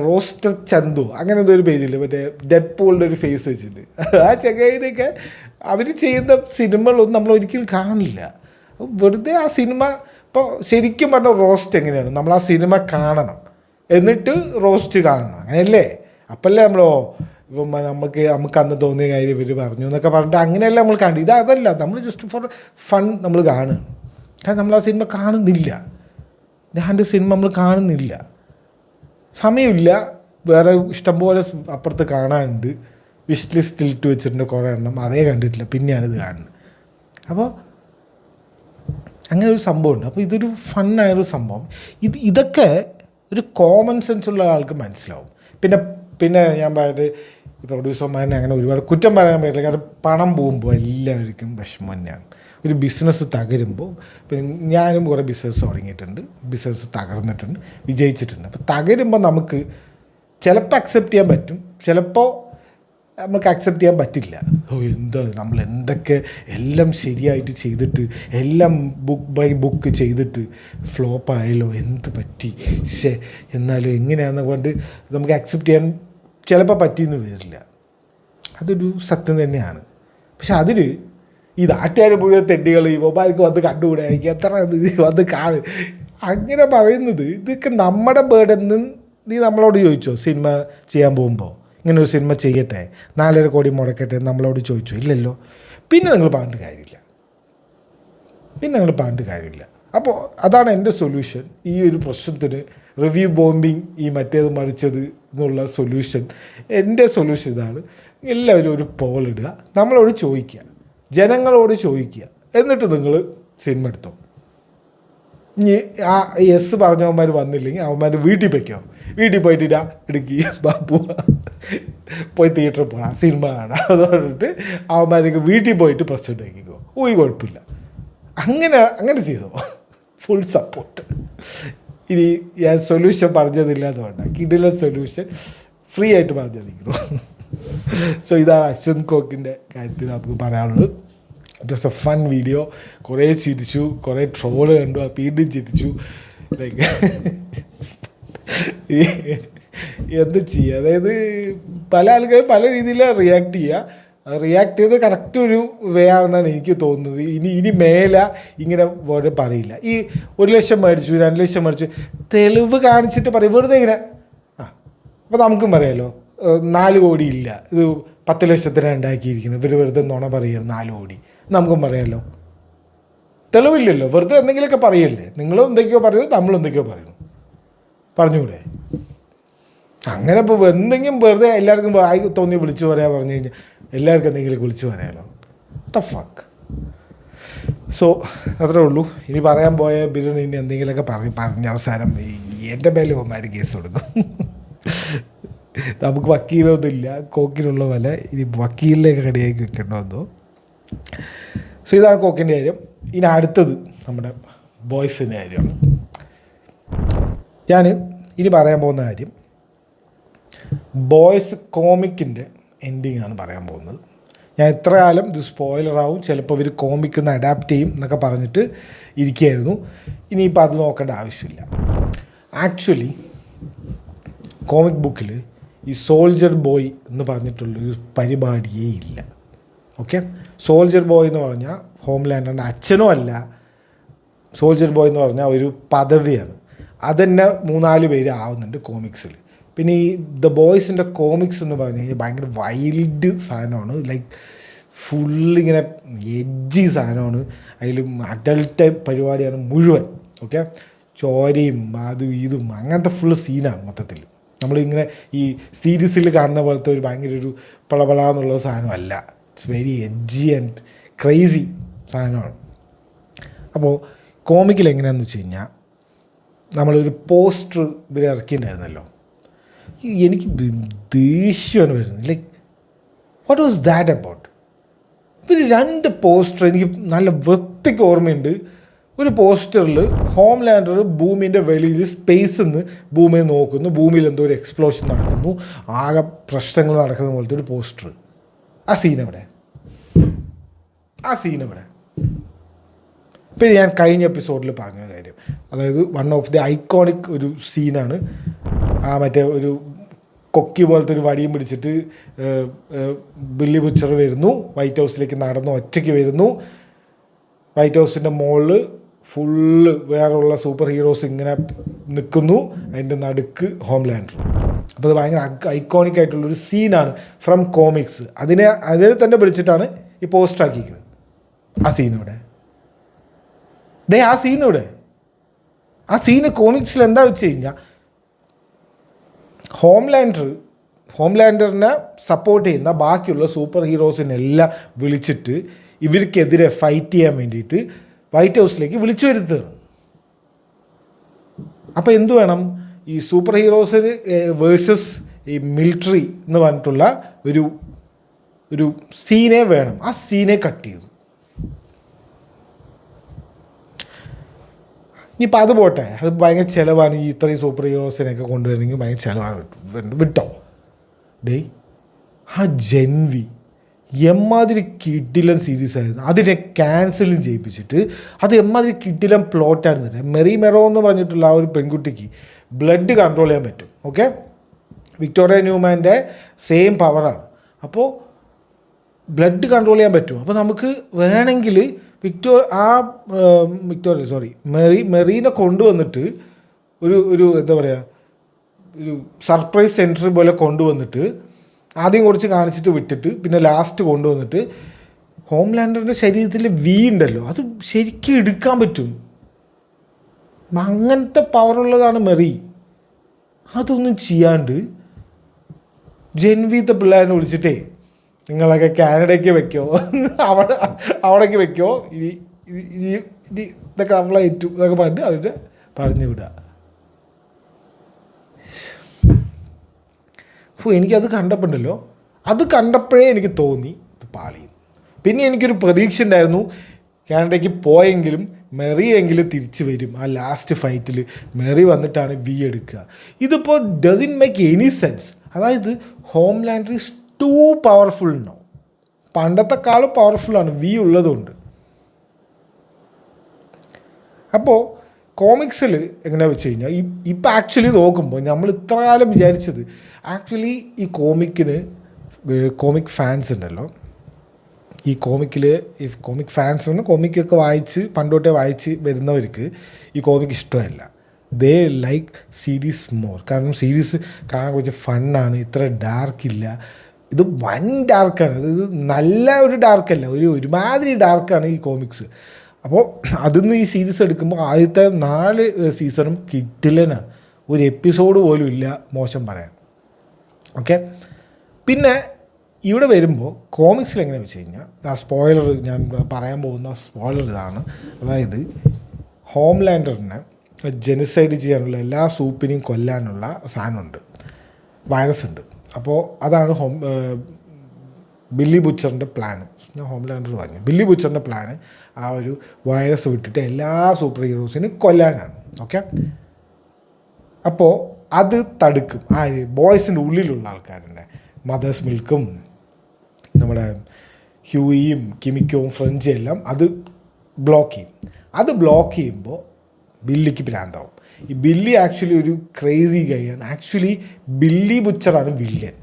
റോസ്റ്റർ ചന്തു അങ്ങനെ എന്തൊരു പേജില്ല, മറ്റേ ഡെഡ് പൂളിൻ്റെ ഒരു ഫേസ് വെച്ചിട്ട് ആ ചങ്ങായിനൊക്കെ അവർ ചെയ്യുന്ന സിനിമകളൊന്നും നമ്മൾ ഒരിക്കലും കാണില്ല. വെറുതെ ആ സിനിമ, ഇപ്പോൾ ശരിക്കും പറഞ്ഞ റോസ്റ്റ് എങ്ങനെയാണ്, നമ്മൾ ആ സിനിമ കാണണം എന്നിട്ട് റോസ്റ്റ് കാണണം, അങ്ങനെയല്ലേ? അപ്പല്ലേ ഇപ്പം നമുക്ക് അന്ന് തോന്നിയ കാര്യം ഇവർ പറഞ്ഞു എന്നൊക്കെ പറഞ്ഞിട്ട് അങ്ങനെയല്ല നമ്മൾ കാണും. അതല്ല, നമ്മൾ ജസ്റ്റ് ഫോർ ഫൺ നമ്മൾ കാണുക. കാരണം നമ്മൾ ആ സിനിമ കാണുന്നില്ല. ഞാൻ്റെ സിനിമ നമ്മൾ കാണുന്നില്ല, സമയമില്ല. വേറെ ഇഷ്ടംപോലെ അപ്പുറത്ത് കാണാനുണ്ട്, വിഷ് ലിസ്റ്റിൽ ഇട്ട് വെച്ചിട്ടുണ്ട് കുറേ എണ്ണം, അതേ കണ്ടിട്ടില്ല, പിന്നെയാണ് ഇത് കാണുന്നത്. അപ്പോൾ അങ്ങനെ ഒരു സംഭവമുണ്ട്. അപ്പോൾ ഇതൊരു ഫണ്ണായൊരു സംഭവം. ഇതൊക്കെ ഒരു കോമൺ സെൻസ് ഉള്ള ആൾക്ക് മനസ്സിലാവും. പിന്നെ ഞാൻ പറഞ്ഞിട്ട് ഈ പ്രൊഡ്യൂസർമാരെ അങ്ങനെ ഒരുപാട് കുറ്റം പറയാൻ പറ്റില്ല. കാരണം പണം പോകുമ്പോൾ എല്ലാവർക്കും വിഷമം തന്നെയാണ്. ഒരു ബിസിനസ് തകരുമ്പോൾ, ഇപ്പം ഞാനും കുറേ ബിസിനസ് തുടങ്ങിയിട്ടുണ്ട്, ബിസിനസ് തകർന്നിട്ടുണ്ട്, വിജയിച്ചിട്ടുണ്ട്. അപ്പോൾ തകരുമ്പോൾ നമുക്ക് ചിലപ്പോൾ അക്സെപ്റ്റ് ചെയ്യാൻ പറ്റും, ചിലപ്പോൾ നമുക്ക് അക്സെപ്റ്റ് ചെയ്യാൻ പറ്റില്ല. നമ്മൾ എന്തൊക്കെ എല്ലാം ശരിയായിട്ട് ചെയ്തിട്ട്, എല്ലാം ബുക്ക് ബൈ ബുക്ക് ചെയ്തിട്ട് ഫ്ലോപ്പായല്ലോ, എന്ത് പറ്റി, എന്നാലും എങ്ങനെയാണെന്ന് കൊണ്ട് നമുക്ക് അക്സെപ്റ്റ് ചെയ്യാൻ ചിലപ്പോൾ പറ്റിയെന്ന് വരില്ല. അതൊരു സത്യം തന്നെയാണ്. പക്ഷെ അതിൽ ഈ നാട്ടുകാർ മുഴുവൻ തെണ്ടികൾ ഈ മൊബൈലിക്ക് വന്ന് കണ്ടുകൂടെ, എത്ര വന്ന് കാണും അങ്ങനെ പറയുന്നത്. ഇതൊക്കെ നമ്മുടെ ബേർഡെന്ന് നീ നമ്മളോട് ചോദിച്ചോ? സിനിമ ചെയ്യാൻ പോകുമ്പോൾ ഇങ്ങനൊരു സിനിമ ചെയ്യട്ടെ, 4.5 കോടി മുടക്കട്ടെ നമ്മളോട് ചോദിച്ചോ? ഇല്ലല്ലോ. പിന്നെ നിങ്ങൾ പറഞ്ഞിട്ട് കാര്യമില്ല. പിന്നെ നിങ്ങൾ പറഞ്ഞിട്ട് കാര്യമില്ല. അപ്പോൾ അതാണ് എൻ്റെ സൊല്യൂഷൻ ഈ ഒരു പ്രശ്നത്തിന്. റിവ്യൂ ബോംബിങ്, ഈ മറ്റേത് മറിച്ചത് എന്നുള്ള സൊല്യൂഷൻ, എൻ്റെ സൊല്യൂഷൻ ഇതാണ്. എല്ലാവരും ഒരു പോൾ ഇടുക, നമ്മളോട് ചോദിക്കുക, ജനങ്ങളോട് ചോദിക്കുക, എന്നിട്ട് നിങ്ങൾ സിനിമ എടുത്തോ. ഇനി ആ യെസ് പറഞ്ഞവന്മാർ വന്നില്ലെങ്കിൽ അവന്മാർ വീട്ടിൽ വയ്ക്കാം, വീട്ടിൽ പോയിട്ട് ഇടാ എടുക്കുക, ബാബു പോയി തിയേറ്ററിൽ പോകണം, സിനിമ കാണാം. അത് പറഞ്ഞിട്ട് അവന്മാർക്ക് വീട്ടിൽ പോയിട്ട് പ്രശ്നം ഉണ്ടാക്കിക്കോ, ഒരു കുഴപ്പമില്ല. അങ്ങനെ ചെയ്തോ, ഫുൾ സപ്പോർട്ട്. ഇനി ഞാൻ സൊല്യൂഷൻ പറഞ്ഞതില്ല എന്നുവേണ്ട, കിടില സൊല്യൂഷൻ ഫ്രീ ആയിട്ട് പറഞ്ഞു തന്നിരിക്കുന്നു. സോ ഇതാണ് അശ്വന്ത് കോക്കിൻ്റെ കാര്യത്തിൽ നമുക്ക് പറയാനുള്ളത്. It was A fun video. കുറേ ചിരിച്ചു, കുറേ ട്രോള് കണ്ടു, വീണ്ടും ചിരിച്ചു. ലൈക്ക് എന്ത് ചെയ്യുക, അതായത് പല ആൾക്കാരും പല രീതിയിൽ റിയാക്ട് ചെയ്യുക. റിയാക്ട് ചെയ്ത് കറക്റ്റ് ഒരു വേ ആണെന്നാണ് എനിക്ക് തോന്നുന്നത്. ഇനി മേലെ ഇങ്ങനെ പോലെ പറയില്ല. ഈ 1 ലക്ഷം മേടിച്ചു, 2 ലക്ഷം മേടിച്ചു, തെളിവ് കാണിച്ചിട്ട് പറയും വെറുതെ ഇങ്ങനെ. അപ്പോൾ നമുക്കും പറയാമല്ലോ 4 കോടി ഇല്ല, ഇത് 10 ലക്ഷത്തിനാണ് ഉണ്ടാക്കിയിരിക്കുന്നത്, ഇവർ വെറുതെ നുണ പറയുക 4 കോടി, നമുക്കും പറയാമല്ലോ. തെളിവില്ലല്ലോ, വെറുതെ എന്തെങ്കിലുമൊക്കെ പറയല്ലേ. നിങ്ങളും എന്തൊക്കെയോ പറയുന്നു, നമ്മളും എന്തൊക്കെയോ പറയുന്നു, പറഞ്ഞുകൂടെ? അങ്ങനെ ഇപ്പോൾ എന്തെങ്കിലും വെറുതെ എല്ലാവർക്കും ആയി തോന്നി വിളിച്ചു പറയാൻ പറഞ്ഞു കഴിഞ്ഞാൽ എല്ലാവർക്കും എന്തെങ്കിലും വിളിച്ചു പറയാമല്ലോ. The fuck. സോ അത്രേ ഉള്ളൂ. ഇനി പറയാൻ പോയ ബിരിയാണി ഇനി എന്തെങ്കിലുമൊക്കെ പറഞ്ഞ അവസാനം എൻ്റെ മേലെ ഒമാര് കേസ് കൊടുക്കും. നമുക്ക് വക്കീലൊന്നുമില്ല, കോക്കിനുള്ള പോലെ ഇനി വക്കീലിലേക്ക് റെഡിയാക്കി വെക്കേണ്ടതെന്നോ. സോ ഇതാണ് കോക്കിൻ്റെ കാര്യം. ഇനി അടുത്തത് നമ്മുടെ ബോയ്സിൻ്റെ കാര്യമാണ്. ഞാൻ ഇനി പറയാൻ പോകുന്ന കാര്യം ബോയ്സ് കോമിക്കിൻ്റെ എൻഡിങ് ആണ് പറയാൻ പോകുന്നത്. ഞാൻ എത്ര കാലം ഇത് സ്പോയിലറാവും, ചിലപ്പോൾ ഇവർ കോമിക്കിൽ നിന്ന് അഡാപ്റ്റ് ചെയ്യും എന്നൊക്കെ പറഞ്ഞിട്ട് ഇരിക്കുകയായിരുന്നു. ഇനിയിപ്പോൾ അത് നോക്കേണ്ട ആവശ്യമില്ല. ആക്ച്വലി കോമിക് ബുക്കിൽ ഈ സോൾജർ ബോയ് എന്ന് പറഞ്ഞിട്ടുള്ളൊരു പരിപാടിയേ ഇല്ല. ഓക്കെ, സോൾജർ ബോയ് എന്ന് പറഞ്ഞാൽ ഹോംലാൻഡറിൻ്റെ അച്ഛനും അല്ല. സോൾജർ ബോയ് എന്ന് പറഞ്ഞാൽ ഒരു പദവിയാണ്. അതുതന്നെ 3-4 പേര് ആവുന്നുണ്ട് കോമിക്സിൽ. പിന്നെ ഈ ദ ബോയ്സിൻ്റെ കോമിക്സ് എന്ന് പറഞ്ഞു കഴിഞ്ഞാൽ ഭയങ്കര വൈൽഡ് സാധനമാണ്. ലൈക്ക് ഫുള്ളിങ്ങനെ എഡ്ജി സാധനമാണ്. അതിൽ അഡൾട്ട് പരിപാടിയാണ് മുഴുവൻ. ഓക്കെ, ചോരയും അതും ഇതും അങ്ങനത്തെ ഫുള്ള് സീനാണ് മൊത്തത്തിൽ. നമ്മളിങ്ങനെ ഈ സീരീസിൽ കാണുന്ന പോലത്തെ ഒരു ഭയങ്കര ഒരു പളപള എന്നുള്ള സാധനമല്ല. ഇറ്റ്സ് വെരി എഡ്ജി ആൻഡ് ക്രൈസി സാധനമാണ്. അപ്പോൾ കോമിക്കിൽ എങ്ങനെയാണെന്ന് വെച്ച് കഴിഞ്ഞാൽ നമ്മളൊരു പോസ്റ്റർ ഇവർ ഇറക്കിയിട്ടുണ്ടായിരുന്നല്ലോ, എനിക്ക് ദേഷ്യമാണ് വരുന്നത്. Like what was that about? ഇവർ 2 പോസ്റ്റർ എനിക്ക് നല്ല വൃത്തിക്ക് ഓർമ്മയുണ്ട്. ഒരു പോസ്റ്ററിൽ ഹോംലാൻഡർ ഭൂമിൻ്റെ വെളിയിൽ സ്പേസിൽ നിന്ന് ഭൂമിയെ നോക്കുന്നു, ഭൂമിയിൽ എന്തോ ഒരു എക്സ്പ്ലോഷൻ നടക്കുന്നു, ആകെ പ്രശ്നങ്ങൾ നടക്കുന്ന പോലത്തെ ഒരു പോസ്റ്റർ. ആ സീൻ എവിടെ? പിന്നെ ഞാൻ കഴിഞ്ഞ എപ്പിസോഡിൽ പറഞ്ഞ കാര്യം, അതായത് വൺ ഓഫ് ദി ഐക്കോണിക് ഒരു സീനാണ്. ആ മറ്റേ ഒരു കൊക്കി പോലത്തെ ഒരു വടിയും പിടിച്ചിട്ട് ബില്ലി ബുച്ചർ വരുന്നു, വൈറ്റ് ഹൗസിലേക്ക് നടന്ന് ഒറ്റയ്ക്ക് വരുന്നു. വൈറ്റ് ഹൗസിൻ്റെ മുകളിൽ ഫുള്ള് വേറെയുള്ള സൂപ്പർ ഹീറോസ് ഇങ്ങനെ നിൽക്കുന്നു, അതിൻ്റെ നടുക്ക് ഹോംലാൻഡർ. അപ്പോൾ അത് ഭയങ്കര ഐക്കോണിക് ആയിട്ടുള്ളൊരു സീനാണ് ഫ്രം കോമിക്സ്. അതിനെ തന്നെ പിടിച്ചിട്ടാണ് ഈ പോസ്റ്റർ ആക്കിയിരിക്കുന്നത്. ആ സീനിവിടെ ആ സീന് കോമിക്സിൽ എന്താ വെച്ച് കഴിഞ്ഞാൽ ഹോംലാൻഡറിനെ സപ്പോർട്ട് ചെയ്യുന്ന ബാക്കിയുള്ള സൂപ്പർ ഹീറോസിനെല്ലാം വിളിച്ചിട്ട് ഇവർക്കെതിരെ ഫൈറ്റ് ചെയ്യാൻ വേണ്ടിയിട്ട് വൈറ്റ് ഹൗസിലേക്ക് വിളിച്ചു വരുത്തുകയാണ്. അപ്പോൾ എന്തു വേണം? ഈ സൂപ്പർ ഹീറോസിന് വേഴ്സസ് ഈ മിലിറ്ററി എന്ന് പറഞ്ഞിട്ടുള്ള ഒരു സീനെ വേണം. ആ സീനെ കട്ട് ചെയ്തു. ഇനിയിപ്പോൾ അത് പോട്ടെ, അത് ഭയങ്കര ചിലവാണ്. ഈ ഇത്രയും സൂപ്പർ ഹീറോസിനെയൊക്കെ കൊണ്ടുവരണമെങ്കിൽ ഭയങ്കര ചിലവാണ്. വിട്ടോ ആ ജെൻവി എമ്മാതിരി കിഡിലൻ സീരീസ് ആയിരുന്നു. അതിനെ ക്യാൻസലും ചെയ്യിപ്പിച്ചിട്ട് അത് എമ്മാതിരി കിഡിലൻ പ്ലോട്ടായിരുന്നു. മെറി മെറോ എന്ന് പറഞ്ഞിട്ടുള്ള ആ ഒരു പെൺകുട്ടിക്ക് ബ്ലഡ് കൺട്രോൾ ചെയ്യാൻ പറ്റും. ഓക്കെ, വിക്ടോറിയ ന്യൂമാൻ്റെ സെയിം പവറാണ്. അപ്പോൾ ബ്ലഡ് കൺട്രോൾ ചെയ്യാൻ പറ്റും. അപ്പോൾ നമുക്ക് വേണമെങ്കിൽ മെറീനെ കൊണ്ടുവന്നിട്ട് ഒരു എന്താ പറയുക, ഒരു സർപ്രൈസ് സെൻറ്റർ പോലെ കൊണ്ടുവന്നിട്ട് ആദ്യം കുറച്ച് കാണിച്ചിട്ട് വിട്ടിട്ട് പിന്നെ ലാസ്റ്റ് കൊണ്ടുവന്നിട്ട് ഹോംലാൻഡറിൻ്റെ ശരീരത്തിൽ വി ഉണ്ടല്ലോ, അത് ശരിക്കും എടുക്കാൻ പറ്റും. അങ്ങനത്തെ പവറുള്ളതാണ് മെറി. അതൊന്നും ചെയ്യാണ്ട് ജെൻവി പിള്ളേരെ വിളിച്ചിട്ടേ നിങ്ങളൊക്കെ കാനഡയ്ക്ക് വെക്കോ, അവിടേക്ക് വെക്കോ, ഇതൊക്കെ നമ്മളെ ഏറ്റവും ഇതൊക്കെ പറഞ്ഞിട്ട് അവരുടെ പറഞ്ഞു വിടുക. എനിക്കത് കണ്ടപ്പോണ്ടല്ലോ, അത് കണ്ടപ്പോഴേ എനിക്ക് തോന്നി ഇത് പാളി. പിന്നെ എനിക്കൊരു പ്രതീക്ഷ ഉണ്ടായിരുന്നു കാനഡയ്ക്ക് പോയെങ്കിലും മെറിയെങ്കിലും തിരിച്ചു വരും. ആ ലാസ്റ്റ് ഫൈറ്റിൽ മെറി വന്നിട്ടാണ് വി എടുക്കുക. ഇതിപ്പോൾ ഡസിൻ മേക്ക് എനി സെൻസ്. അതായത് Homelander is too powerful no. പണ്ടത്തെക്കാളും പവർഫുള്ളാണ് വി ഉള്ളതുകൊണ്ട്. അപ്പോൾ കോമിക്സിൽ എങ്ങനെയാ വെച്ച് കഴിഞ്ഞാൽ ഇപ്പം ആക്ച്വലി നോക്കുമ്പോൾ നമ്മൾ ഇത്ര കാലം വിചാരിച്ചത് ആക്ച്വലി ഈ കോമിക് ഫാൻസ് ഉണ്ടല്ലോ, ഈ കോമിക് ഫാൻസ് എന്ന് കോമിക്കൊക്കെ വായിച്ച് പണ്ടോട്ടേ വായിച്ച് വരുന്നവർക്ക് ഈ കോമിക് ഇഷ്ടമല്ല. ദേ ലൈക്ക് സീരീസ് മോർ. കാരണം സീരീസ് കാണാൻ കുറച്ച് ഫണ്ണാണ്, ഇത്ര ഡാർക്കില്ല. ഇത് വൻ ഡാർക്കാണ്. അതായത് നല്ല ഒരു ഡാർക്കല്ല, ഒരുമാതിരി ഡാർക്കാണ് ഈ കോമിക്സ്. അപ്പോൾ അതിന്ന് ഈ സീരീസ് എടുക്കുമ്പോൾ ആദ്യത്തെ 4 സീസണും കിട്ടില്ലനാണ്. ഒരു എപ്പിസോഡ് പോലും ഇല്ല മോശം പറയാൻ. ഓക്കെ, പിന്നെ ഇവിടെ വരുമ്പോൾ കോമിക്സിൽ എങ്ങനെ വെച്ച് കഴിഞ്ഞാൽ ആ സ്പോയിലർ ഞാൻ പറയാൻ പോകുന്ന സ്പോയിലർ ഇതാണ്. അതായത് ഹോംലാൻഡറിനെ ജെനിസൈഡ് ചെയ്യാനുള്ള എല്ലാ സൂപ്പിനെയും കൊല്ലാനുള്ള സാധനമുണ്ട്, വൈറസ് ഉണ്ട്. അപ്പോൾ അതാണ് ബില്ലി ബുച്ചറിൻ്റെ പ്ലാന്. ഞാൻ ഹോംലാൻഡർ പറഞ്ഞു, ബില്ലി ബുച്ചറിൻ്റെ പ്ലാന് ആ ഒരു വൈറസ് വിട്ടിട്ട് എല്ലാ സൂപ്പർ ഹീറോസിനും കൊല്ലാനാണ്. ഓക്കെ, അപ്പോൾ അത് തടുക്കും ബോയ്സിൻ്റെ ഉള്ളിലുള്ള ആൾക്കാരുണ്ട്. മദേഴ്സ് മിൽക്കും നമ്മുടെ ഹ്യൂയിയും കിമിക്കോവും ഫ്രഞ്ചും എല്ലാം അത് ബ്ലോക്ക് ചെയ്യും. അത് ബ്ലോക്ക് ചെയ്യുമ്പോൾ ബില്ലിക്ക് ഭ്രാന്താവും. ഈ ബില്ലി ആക്ച്വലി ഒരു ക്രേസി ഗൈയാണ്. ആക്ച്വലി ബില്ലി ബുച്ചറാണ് വില്ലൻ.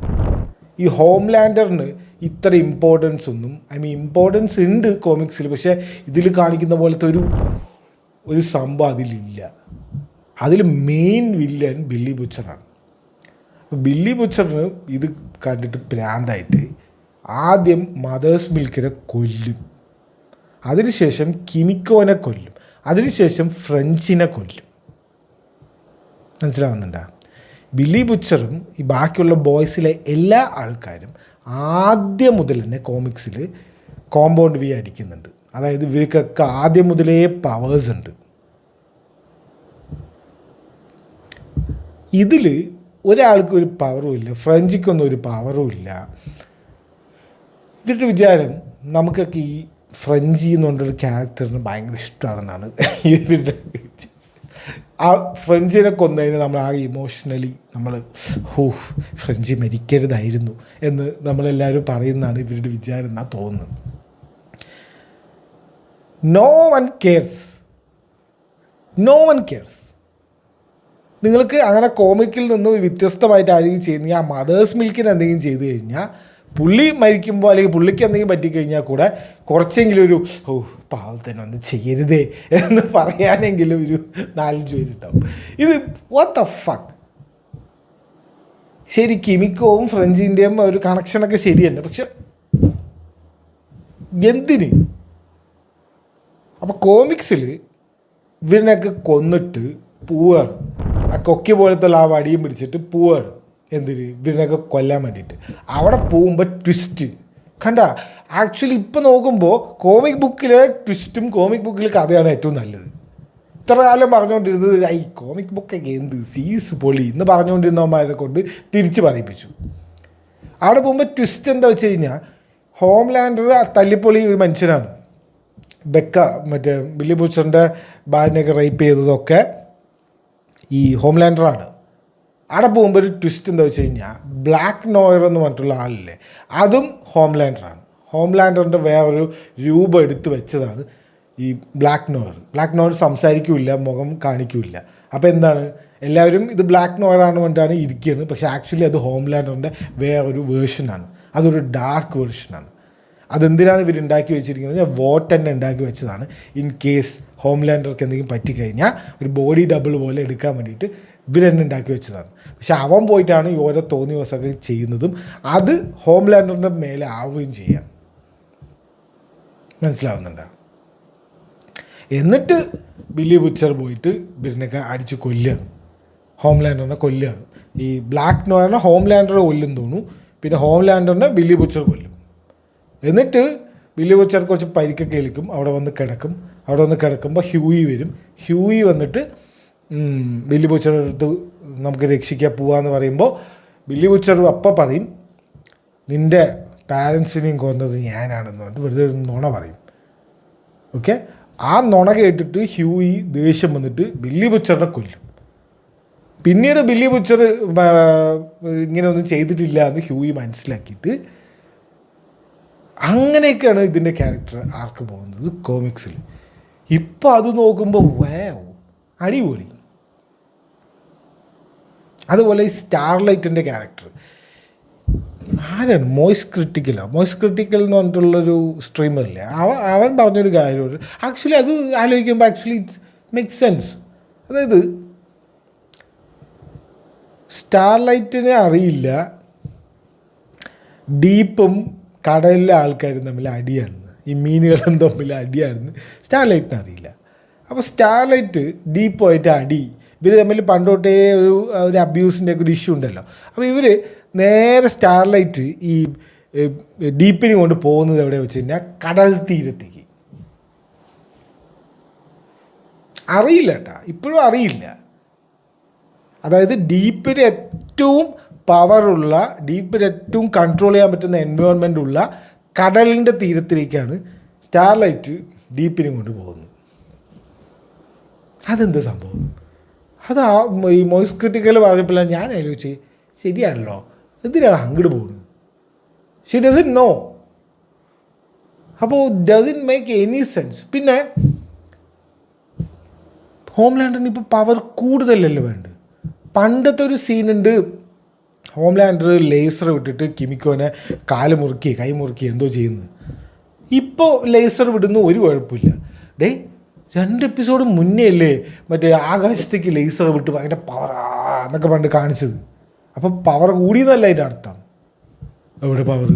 ഈ ഹോംലാൻഡറിന് ഇത്ര ഇമ്പോർട്ടൻസ് ഒന്നും, ഇമ്പോർട്ടൻസ് ഉണ്ട് കോമിക്സിൽ, പക്ഷേ ഇതിൽ കാണിക്കുന്ന പോലത്തെ ഒരു സംഭവം അതിലില്ല. അതിൽ മെയിൻ വില്ലൻ ബില്ലി ബുച്ചറാണ്. ബില്ലി ബുച്ചറിന് ഇത് കണ്ടിട്ട് ഭ്രാന്തായിട്ട് ആദ്യം മദേഴ്സ് മിൽക്കിനെ കൊല്ലും, അതിനുശേഷം കിമിക്കോനെ കൊല്ലും, അതിനുശേഷം ഫ്രഞ്ചിനെ കൊല്ലും. മനസ്സിലാവുന്നുണ്ടോ? ബില്ലി ബുച്ചറും ഈ ബാക്കിയുള്ള ബോയ്സിലെ എല്ലാ ആൾക്കാരും ആദ്യം മുതൽ തന്നെ കോമിക്സിൽ കോമ്പൗണ്ട് വി അടിക്കുന്നുണ്ട്. അതായത് ഇവർക്കൊക്കെ ആദ്യം മുതലേ പവേഴ്സ് ഉണ്ട്. ഇതിൽ ഒരാൾക്ക് ഒരു പവറും ഇല്ല, ഫ്രഞ്ചിക്കൊന്നും ഒരു പവറും ഇല്ല. ഇവരുടെ വിചാരം നമുക്കൊക്കെ ഈ ഫ്രഞ്ചി എന്ന് പറഞ്ഞൊരു ക്യാരക്ടറിന് ഭയങ്കര ഇഷ്ടമാണെന്നാണ് ഇവരുടെ. ആ ഫ്രഞ്ചിനെ കൊന്നതിന് നമ്മൾ ആ ഇമോഷണലി നമ്മൾ ഫ്രഞ്ചി മരിക്കരുതായിരുന്നു എന്ന് നമ്മളെല്ലാവരും പറയുന്നതാണ് ഇവരുടെ വിചാരം എന്നാണ് തോന്നുന്നത്. No one cares. നിങ്ങൾക്ക് അങ്ങനെ കോമിക്കിൽ നിന്നും വ്യത്യസ്തമായിട്ട് ആരെങ്കിലും ചെയ്യുന്ന ആ മദേഴ്സ് മിൽക്കിന് എന്തെങ്കിലും ചെയ്തു കഴിഞ്ഞാൽ, പുള്ളി മരിക്കുമ്പോൾ അല്ലെങ്കിൽ പുള്ളിക്ക് എന്തെങ്കിലും പറ്റിക്കഴിഞ്ഞാൽ കൂടെ കുറച്ചെങ്കിലും ഒരു പാവത്തന്നെ ഒന്നും ചെയ്യരുതേ എന്ന് പറയാനെങ്കിലും ഒരു 4-5 പേരുണ്ടാവും. ഇത് വാട്ട് ദ ഫക്ക്. ശരി, കിമിക്കോവും ഫ്രഞ്ചിൻ്റെയും ഒരു കണക്ഷനൊക്കെ ശരിയല്ല, പക്ഷെ എന്തിന്? അപ്പോൾ കോമിക്സിൽ ഇവരിനൊക്കെ കൊന്നിട്ട് പോവുകയാണ്. ആ കൊക്കി പോലത്തെ ആ വടിയും പിടിച്ചിട്ട് പോവുകയാണ്. എന്തിന്? ഇവരിനൊക്കെ കൊല്ലാൻ വേണ്ടിയിട്ട്. അവിടെ പോകുമ്പോൾ ട്വിസ്റ്റ് കണ്ട. ആക്ച്വലി ഇപ്പം നോക്കുമ്പോൾ കോമിക് ബുക്കിലെ ട്വിസ്റ്റും കോമിക് ബുക്കിലെ കഥയാണ് ഏറ്റവും നല്ലത്. ഇത്ര കാലം പറഞ്ഞുകൊണ്ടിരുന്നത് കോമിക് ബുക്കൊക്കെ എന്ത് സീസ് പൊളി എന്ന് പറഞ്ഞുകൊണ്ടിരുന്നവന്മാരെ കൊണ്ട് തിരിച്ച് പറയിപ്പിച്ചു. അവിടെ പോകുമ്പോൾ ട്വിസ്റ്റ് എന്താ വെച്ച് കഴിഞ്ഞാൽ, ഹോംലാൻഡർ തല്ലിപ്പൊളി ഒരു മനുഷ്യനാണ്. മറ്റേ ബില്ലി ബുച്ചറിൻ്റെ ഭാര്യനെയൊക്കെ റേപ്പ് ചെയ്തതൊക്കെ ഈ ഹോംലാൻഡറാണ്. അവിടെ പോകുമ്പോൾ ഒരു ട്വിസ്റ്റ് എന്താ വെച്ച് കഴിഞ്ഞാൽ, ബ്ലാക്ക് നോയർ എന്ന് പറഞ്ഞിട്ടുള്ള ആളില്ലേ, അതും ഹോംലാൻഡറാണ്. ഹോംലാൻഡറിൻ്റെ വേറൊരു രൂപം എടുത്ത് വെച്ചതാണ് ഈ ബ്ലാക്ക് നോയർ സംസാരിക്കില്ല, മുഖം കാണിക്കില്ല. അപ്പോൾ എന്താണ്, എല്ലാവരും ഇത് ബ്ലാക്ക് നോയറാണ് പറഞ്ഞിട്ടാണ് ഇരിക്കുന്നത്. പക്ഷേ ആക്ച്വലി അത് ഹോംലാൻഡറിൻ്റെ വേറൊരു വേർഷനാണ്. അതൊരു ഡാർക്ക് വേർഷനാണ്. അതെന്തിനാണ് ഇവർ ഉണ്ടാക്കി വെച്ചിരിക്കുന്നത്? വോട്ട് തന്നെ ഉണ്ടാക്കി വെച്ചതാണ്. ഇൻ കേസ് ഹോംലാൻഡർക്ക് എന്തെങ്കിലും പറ്റിക്കഴിഞ്ഞാൽ ഒരു ബോഡി ഡബിൾ പോലെ എടുക്കാൻ വേണ്ടിയിട്ട് ഇവർ തന്നെ ഉണ്ടാക്കി വെച്ചതാണ്. പക്ഷെ അവൻ പോയിട്ടാണ് ഈ ഓരോ തോന്നിയ ദിവസമൊക്കെ ചെയ്യുന്നതും അത് ഹോംലാൻഡറിൻ്റെ മേലെ ആവുകയും ചെയ്യാം. മനസ്സിലാവുന്നുണ്ടോ? എന്നിട്ട് ബില്ലി ബുച്ചർ പോയിട്ട് ഇവരിനൊക്കെ അടിച്ച് കൊല്ലുകയാണ്, ഹോംലാൻഡറിനെ കൊല്ലുകയാണ്. ഈ ബ്ലാക്ക് നോയറിനെ ഹോംലാൻഡറെ കൊല്ലും തോന്നുന്നു, പിന്നെ ഹോംലാൻഡറിനെ ബില്ലി ബുച്ചർ കൊല്ലും. എന്നിട്ട് ബില്ലി ബുച്ചർ കുറച്ച് പരിക്കൊക്കെ ഏൽക്കും, അവിടെ വന്ന് കിടക്കുമ്പോൾ ഹ്യൂയി വരും. ഹ്യൂയി വന്നിട്ട് ബില്ലി ബുച്ചറുടെ അടുത്ത് നമുക്ക് രക്ഷിക്കാൻ പോവാന്ന് പറയുമ്പോൾ ബില്ലി ബുച്ചർ അപ്പം പറയും, നിൻ്റെ പാരൻസിനെയും കൊന്നത് ഞാനാണെന്ന് പറഞ്ഞിട്ട് വെറുതെ നുണ പറയും. ഓക്കെ, ആ നുണ കേട്ടിട്ട് ഹ്യൂയി ദേഷ്യം വന്നിട്ട് ബില്ലി ബുച്ചറിനെ കൊല്ലും. പിന്നീട് ബില്ലി ബുച്ചർ ഇങ്ങനെയൊന്നും ചെയ്തിട്ടില്ല എന്ന് ഹ്യൂയി മനസ്സിലാക്കിയിട്ട് അങ്ങനെയൊക്കെയാണ് ഇതിൻ്റെ ക്യാരക്ടർ ആർക്ക് പോകുന്നത് കോമിക്സിൽ. ഇപ്പം അത് നോക്കുമ്പോൾ അടിപൊളി. അതുപോലെ ഈ സ്റ്റാർലൈറ്റിൻ്റെ ക്യാരക്ടർ ആരാണ്? മോയ്സ് ക്രിട്ടിക്കൽ എന്ന് പറഞ്ഞിട്ടുള്ളൊരു സ്ട്രീമറില്ലേ, അവൻ പറഞ്ഞൊരു കാര്യമുണ്ട്. ആക്ച്വലി അത് ആലോചിക്കുമ്പോൾ ആക്ച്വലി ഇറ്റ്സ് മേക്ക് സെൻസ്. അതായത് സ്റ്റാർലൈറ്റിനെ അറിയില്ല ഡീപ്പും കടലിലെ ആൾക്കാരും തമ്മിൽ അടിയാണെന്ന്, ഈ മീനുകളും തമ്മിൽ അടിയാണെന്ന് സ്റ്റാർലൈറ്റിന് അറിയില്ല. അപ്പോൾ സ്റ്റാർലൈറ്റ് ഡീപ്പുമായിട്ട് അടി, ഇവർ തമ്മിൽ പണ്ടോട്ടേ ഒരു അബ്യൂസിൻ്റെ ഒക്കെ ഒരു ഇഷ്യൂ ഉണ്ടല്ലോ. അപ്പോൾ ഇവർ നേരെ സ്റ്റാർലൈറ്റ് ഈ ഡീപ്പിനെ കൊണ്ട് പോകുന്നത് എവിടെ വെച്ച് കഴിഞ്ഞാൽ കടൽ തീരത്തേക്ക്. അറിയില്ല കേട്ടോ, ഇപ്പോഴും അറിയില്ല. അതായത് ഡീപ്പിന് ഏറ്റവും പവറുള്ള, ഡീപ്പിന് ഏറ്റവും കൺട്രോൾ ചെയ്യാൻ പറ്റുന്ന എൻവയോൺമെൻ്റ് ഉള്ള കടലിൻ്റെ തീരത്തിലേക്കാണ് സ്റ്റാർലൈറ്റ് ഡീപ്പിനെ കൊണ്ട് പോകുന്നത്. അതെന്താ സംഭവം? അത് ഈ മോയ്സ് ക്രിട്ടിക്കൽ പറഞ്ഞപ്പോൾ ഞാൻ ആലോചിച്ച്, ശരിയാണല്ലോ, എന്തിനാണ് അങ്ങോട്ട് പോകുന്നത്? She doesn't know. അപ്പോൾ ഡസൻ മേക്ക് എനി സെൻസ്. പിന്നെ ഹോംലാൻഡറിന് ഇപ്പോൾ പവർ കൂടുതലല്ലേ വേണ്ടത്. പണ്ടത്തെ ഒരു സീനുണ്ട്, ഹോംലാൻഡർ ലേസർ വിട്ടിട്ട് കിമിക്കോനെ കാല് മുറുക്കി കൈ മുറുക്കി എന്തോ ചെയ്യുന്നത്. ഇപ്പോൾ ലേസർ വിടുന്ന ഒരു കുഴപ്പമില്ല. 2 എപ്പിസോഡ് മുന്നേ അല്ലേ മറ്റേ ആകാശത്തേക്ക് ലേസർ വിട്ട് ഭയങ്കര പവറാ എന്നൊക്കെ പണ്ട് കാണിച്ചത്. അപ്പം പവർ കൂടിയെന്നല്ല അതിൻ്റെ അർത്ഥം. എവിടെ പവർ?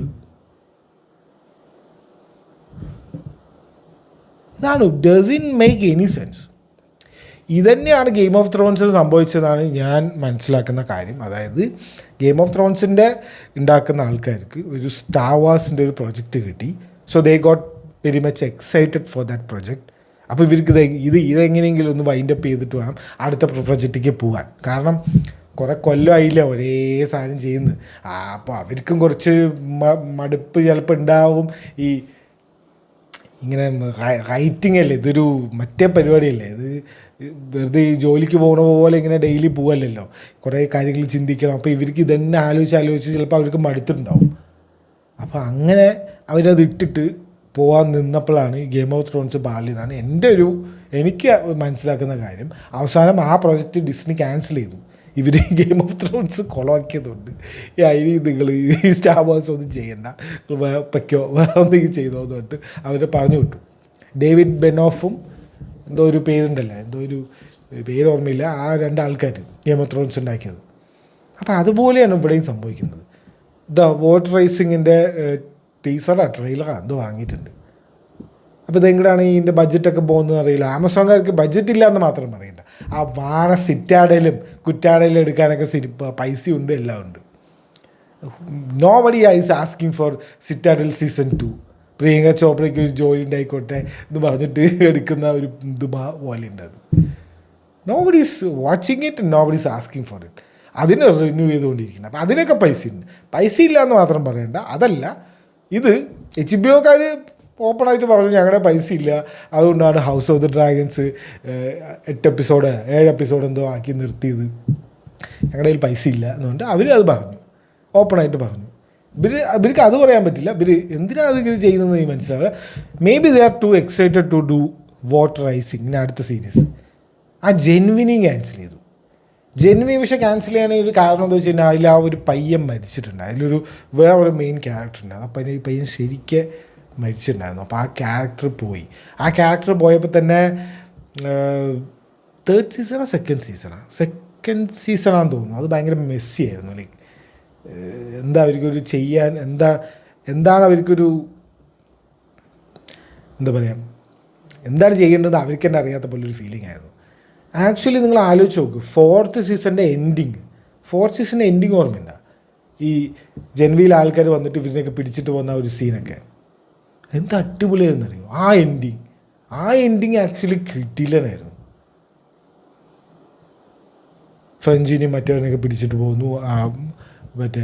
ഇതാണ് ഡസൻ മേക്ക് എനി സെൻസ്. ഇതന്നെയാണ് ഗെയിം ഓഫ് ത്രോൺസിൽ സംഭവിച്ചതാണ് ഞാൻ മനസ്സിലാക്കുന്ന കാര്യം. അതായത് ഗെയിം ഓഫ് ത്രോൺസിൻ്റെ ഉണ്ടാക്കുന്ന ആൾക്കാർക്ക് ഒരു സ്റ്റാർ വാർസിൻ്റെ ഒരു പ്രൊജക്റ്റ് കിട്ടി. So they got very much excited for that project. അപ്പോൾ ഇവർക്ക് ഇതെങ്ങനെയെങ്കിലും ഒന്ന് വൈൻഡപ്പ് ചെയ്തിട്ട് വേണം അടുത്ത പ്രൊജക്റ്റിലേക്ക് പോകാൻ. കാരണം കുറേ കൊല്ലമായില്ല ഒരേ സാധനം ചെയ്യുന്നത്. അപ്പോൾ അവർക്കും കുറച്ച് മടുപ്പ് ചിലപ്പോൾ ഉണ്ടാവും. ഈ ഇങ്ങനെ റൈറ്റിംഗ് അല്ലേ, ഇതൊരു മറ്റേ പരിപാടിയല്ലേ, ഇത് വെറുതെ ഈ ജോലിക്ക് പോകുന്ന പോലെ ഇങ്ങനെ ഡെയിലി പോകല്ലല്ലോ, കുറേ കാര്യങ്ങൾ ചിന്തിക്കണം. അപ്പോൾ ഇവർക്ക് ഇതന്നെ ആലോചിച്ച് ചിലപ്പോൾ അവർക്ക് മടുത്തിട്ടുണ്ടാവും. അപ്പോൾ അങ്ങനെ അവരത് ഇട്ടിട്ട് പോകാൻ നിന്നപ്പോഴാണ് ഗെയിം ഓഫ് ത്രോൺസ് പാളിയതാണ് എനിക്ക് മനസ്സിലാക്കുന്ന കാര്യം. അവസാനം ആ പ്രോജക്റ്റ് ഡിസ്നി ക്യാൻസൽ ചെയ്തു. ഇവർ ഗെയിം ഓഫ് ത്രോൺസ് കൊളാക്കിയതുകൊണ്ട് അതിന് നിങ്ങൾ ഈ സ്റ്റാർ വാർസ് ഒന്നും ചെയ്യണ്ട, പയ്ക്കോ വേറെ എന്തെങ്കിലും ചെയ്തോ എന്ന് പറഞ്ഞിട്ട് അവർ പറഞ്ഞു വിട്ടു. ഡേവിഡ് ബെനോഫും എന്തോ ഒരു പേരുണ്ടല്ലോ, എന്തോ ഒരു പേര് ഓർമ്മയില്ല, ആ 2 ആൾക്കാർ ഗെയിം ഓഫ് ത്രോൺസ് ഉണ്ടാക്കിയത്. അപ്പോൾ അതുപോലെയാണ് ഇവിടെയും സംഭവിക്കുന്നത്. വോട്ട് റേസിങ്ങിൻ്റെ ട്രെയിലറാണ് എന്തോ വാങ്ങിയിട്ടുണ്ട്. അപ്പോൾ ഇതെങ്ങനെയാണ് ഇതിൻ്റെ ബഡ്ജറ്റൊക്കെ പോകുന്നത് അറിയില്ല. ആമസോൺകാർക്ക് ബഡ്ജറ്റ് ഇല്ല എന്ന് മാത്രം പറയണ്ട, ആ വാണ സിറ്റാഡയിലും കുറ്റാഡയിലും എടുക്കാനൊക്കെ പൈസയുണ്ട്, എല്ലാം ഉണ്ട്. Nobody is asking for Citadel season 2. Priyanka ചോപ്രയ്ക്ക് ഒരു ജോലി ഉണ്ടായിക്കോട്ടെ എന്ന് പറഞ്ഞിട്ട് എടുക്കുന്ന ഒരു ദുബാ പോലെ ഉണ്ട്. അത് nobody is watching it, nobody is asking for it. അതിന് റിന്യൂ ചെയ്തുകൊണ്ടിരിക്കുന്നത്. അപ്പോൾ അതിനൊക്കെ പൈസ ഇല്ല എന്ന് മാത്രം പറയണ്ട. അതല്ല, ഇത് HBO-കാർ ഓപ്പണായിട്ട് പറഞ്ഞു ഞങ്ങളുടെ പൈസ ഇല്ല, അതുകൊണ്ടാണ് house of the dragons 7 episode എന്തോ ആക്കി നിർത്തിയത്, ഞങ്ങളുടെ കയ്യിൽ പൈസ ഇല്ല എന്നുകൊണ്ട് അവർ അത് പറഞ്ഞു, ഓപ്പണായിട്ട് പറഞ്ഞു. ഇവർക്ക് അത് പറയാൻ പറ്റില്ല. ഇവർ എന്തിനാണ് അതിങ്ങനെ ചെയ്യുന്നതെന്ന് എനിക്ക് മനസ്സിലാവില്ല. Maybe they are too excited to do what rising അടുത്ത സീരീസ്. ആ ജെൻവിനി ക്യാൻസൽ ചെയ്തു. പക്ഷേ ക്യാൻസൽ ചെയ്യാനൊരു കാരണം എന്താ വെച്ച് കഴിഞ്ഞാൽ അതിൽ ആ ഒരു പയ്യൻ മരിച്ചിട്ടുണ്ട്. അതിലൊരു വേറൊരു മെയിൻ ക്യാരക്ടർ ഉണ്ടായിരുന്നു. അപ്പം ഈ പയ്യൻ ശരിക്കും മരിച്ചിട്ടുണ്ടായിരുന്നു. അപ്പോൾ ആ ക്യാരക്ടർ പോയി. ആ ക്യാരക്ടർ പോയപ്പോൾ തന്നെ 3rd സീസണോ സെക്കൻഡ് സീസണാന്ന് തോന്നുന്നു. അത് ഭയങ്കര മെസ്സി ആയിരുന്നു. ലൈക്ക് എന്താ അവർക്കൊരു ചെയ്യാൻ എന്താണ് അവർക്കൊരു എന്താ പറയുക, എന്താണ് ചെയ്യേണ്ടത് അവർക്ക് തന്നെ അറിയാത്ത പോലെ ഒരു ഫീലിംഗ് ആയിരുന്നു. ആക്ച്വലി നിങ്ങൾ ആലോചിച്ച് നോക്ക്, ഫോർത്ത് സീസണിൻ്റെ എൻഡിങ് ഓർമ്മയുണ്ട? ഈ ജൻവിയിൽ ആൾക്കാർ വന്നിട്ട് ഇവരിനൊക്കെ പിടിച്ചിട്ട് പോകുന്ന ഒരു സീനൊക്കെ എന്ത് അടിപൊളിയായിരുന്നറിയോ? ആ എൻഡിങ് ആക്ച്വലി കിട്ടിയില്ലായിരുന്നു. ഫ്രഞ്ചിനെയും മറ്റവരനൊക്കെ പിടിച്ചിട്ട് പോകുന്നു മറ്റേ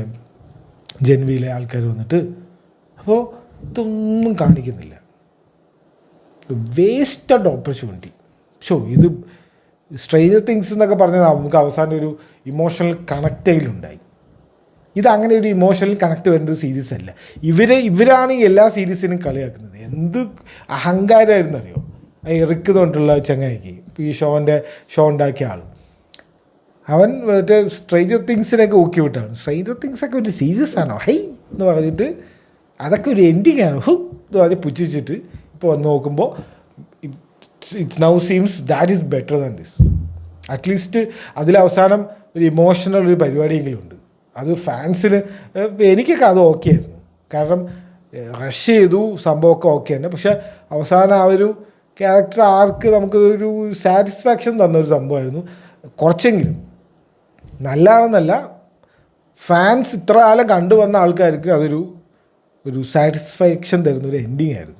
ജൻവിയിലെ ആൾക്കാർ വന്നിട്ട്. അപ്പോൾ ഇതൊന്നും കാണിക്കുന്നില്ല, വേസ്റ്റഡ് ഓപ്പർച്യൂണിറ്റി. ഇത് സ്ട്രേഞ്ചർ തിങ്സ് എന്നൊക്കെ പറഞ്ഞാൽ നമുക്ക് അവസാനം ഒരു ഇമോഷണൽ കണക്റ്റയിലുണ്ടായി. ഇതങ്ങനെ ഒരു ഇമോഷണൽ കണക്ട് വരേണ്ട ഒരു സീരീസ് അല്ല. ഇവരാണ് ഈ എല്ലാ സീരീസിനും കളിയാക്കുന്നത്. എന്ത് അഹങ്കാരമായിരുന്നു അറിയോ എറിക്ക് തൊട്ടുള്ള ചങ്ങായിക്ക്, ഷോ ഉണ്ടാക്കിയ ആൾ. അവൻ മറ്റേ സ്ട്രേഞ്ചർ തിങ്സിനൊക്കെ ഊക്കി വിട്ടാണ്. സ്ട്രേഞ്ചർ തിങ്സൊക്കെ ഒരു സീരീസ് ആണോ ഹൈ എന്ന് പറഞ്ഞിട്ട്, അതൊക്കെ ഒരു എൻഡിങ് ആണോ എന്ന് പറഞ്ഞ് പുച്ഛിച്ചിട്ട് ഇപ്പോൾ വന്ന് നോക്കുമ്പോൾ it's now seems that is better than this. At least അതിലവസാനം ഒരു ഇമോഷണൽ ഒരു പരിപാടിയെങ്കിലും ഉണ്ട്. അത് ഫാൻസിന്, എനിക്കൊക്കെ അത് ഓക്കെ ആയിരുന്നു. കാരണം റഷ് ചെയ്തു, സംഭവമൊക്കെ ഓക്കെ തന്നെ. പക്ഷേ അവസാനം ആ ഒരു ക്യാരക്ടർ ആർക്ക് നമുക്ക് ഒരു സാറ്റിസ്ഫാക്ഷൻ തന്നൊരു സംഭവമായിരുന്നു. കുറച്ചെങ്കിലും നല്ലതാണെന്നല്ല, ഫാൻസ് ഇത്ര കാലം കണ്ടുവന്ന ആൾക്കാർക്ക് ഒരു സാറ്റിസ്ഫാക്ഷൻ തരുന്നൊരു എൻഡിങ് ആയിരുന്നു.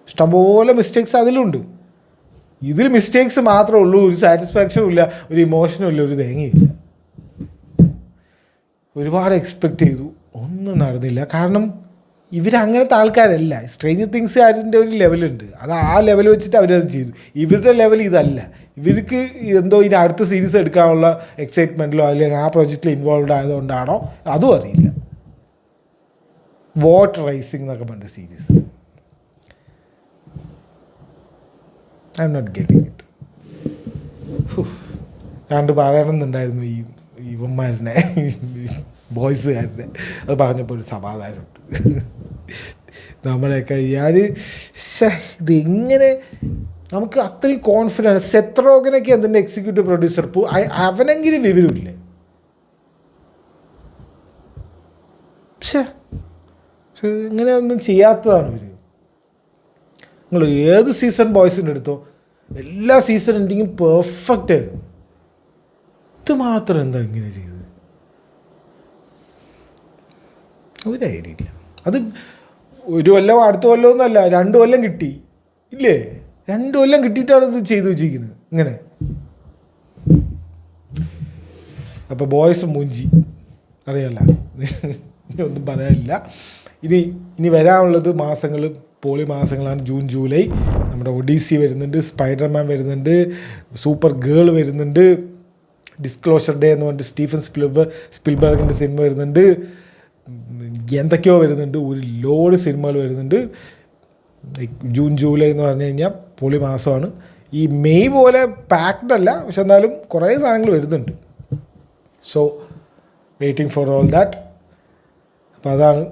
ഇഷ്ടംപോലെ മിസ്റ്റേക്സ് അതിലുണ്ട്. ഇതിൽ മിസ്റ്റേക്സ് മാത്രമേ ഉള്ളൂ, ഒരു സാറ്റിസ്ഫാക്ഷനും ഇല്ല, ഒരു ഇമോഷനും ഇല്ല, ഒരു തേങ്ങയില്ല. ഒരുപാട് എക്സ്പെക്റ്റ് ചെയ്തു, ഒന്നും നടന്നില്ല. കാരണം ഇവരങ്ങനത്തെ ആൾക്കാരല്ല. സ്ട്രേഞ്ചർ തിങ്സുകാരിൻ്റെ ഒരു ലെവലുണ്ട്, അത് ആ ലെവൽ വെച്ചിട്ട് അവരത് ചെയ്തു. ഇവരുടെ ലെവൽ ഇതല്ല. ഇവർക്ക് എന്തോ ഇനി അടുത്ത സീരീസ് എടുക്കാനുള്ള എക്സൈറ്റ്മെൻറ്റിലോ അല്ലെങ്കിൽ ആ പ്രൊജക്റ്റിൽ ഇൻവോൾവ് ആയതുകൊണ്ടാണോ അതും അറിയില്ല. വോട്ട് റൈസിംഗ് എന്നൊക്കെ പറഞ്ഞ series, I'm not getting it. ഞാണ്ട് പറയണമെന്നുണ്ടായിരുന്നു ഇവന്മാരനെ, ബോയ്സുകാരനെ. അത് പറഞ്ഞപ്പോൾ ഒരു സമാധാനമുണ്ട്. നമ്മുടെയൊക്കെ ഇതിങ്ങനെ നമുക്ക് അത്രയും കോൺഫിഡൻസ്. സെത്രോഗനൊക്കെ അതിൻ്റെ എക്സിക്യൂട്ടീവ് പ്രൊഡ്യൂസർ, അവനെങ്കിലും വിവരമില്ലേ? ഇങ്ങനെ ഒന്നും ചെയ്യാത്തതാണ് ഇവർ. നിങ്ങൾ ഏത് സീസൺ ബോയ്സിൻ്റെ എടുത്തോ, എല്ലാ സീസൺ എൻഡിങ്ങും പെർഫെക്റ്റ് ആയിരുന്നു. ഇത് മാത്രം എന്താ ഇങ്ങനെ ചെയ്തത്? ഒരു ഐഡിയ ഇല്ല. അത് ഒരു കൊല്ലം അടുത്ത കൊല്ലമൊന്നുമല്ല, 2 കൊല്ലം കിട്ടി ഇല്ലേ? 2 കൊല്ലം കിട്ടിയിട്ടാണ് ഇത് ചെയ്തു വെച്ചിരിക്കുന്നത് ഇങ്ങനെ. അപ്പോൾ ബോയ്സ് മൂഞ്ചി അറിയാല്ല, ഇനി ഒന്നും പറയാനില്ല. ഇനി വരാനുള്ളത് മാസങ്ങൾ പോളി മാസങ്ങളാണ്. ജൂൺ ജൂലൈ നമ്മുടെ ഒഡീസി വരുന്നുണ്ട്, സ്പൈഡർമാൻ വരുന്നുണ്ട്, സൂപ്പർ ഗേൾ വരുന്നുണ്ട്, ഡിസ്ക്ലോഷർ ഡേ എന്ന് പറഞ്ഞിട്ട് സ്റ്റീഫൻ സ്പിൽബർഗിൻ്റെ സിനിമ വരുന്നുണ്ട്, എന്തൊക്കെയോ വരുന്നുണ്ട്, ഒരു ലോഡ് സിനിമകൾ വരുന്നുണ്ട്. ജൂൺ ജൂലൈ എന്ന് പറഞ്ഞു കഴിഞ്ഞാൽ പൊളി മാസമാണ്. ഈ മെയ് പോലെ പാക്ഡ് അല്ല, പക്ഷെ എന്നാലും കുറേ സാധനങ്ങൾ വരുന്നുണ്ട്. So waiting for all that. അപ്പോൾ അതാണ്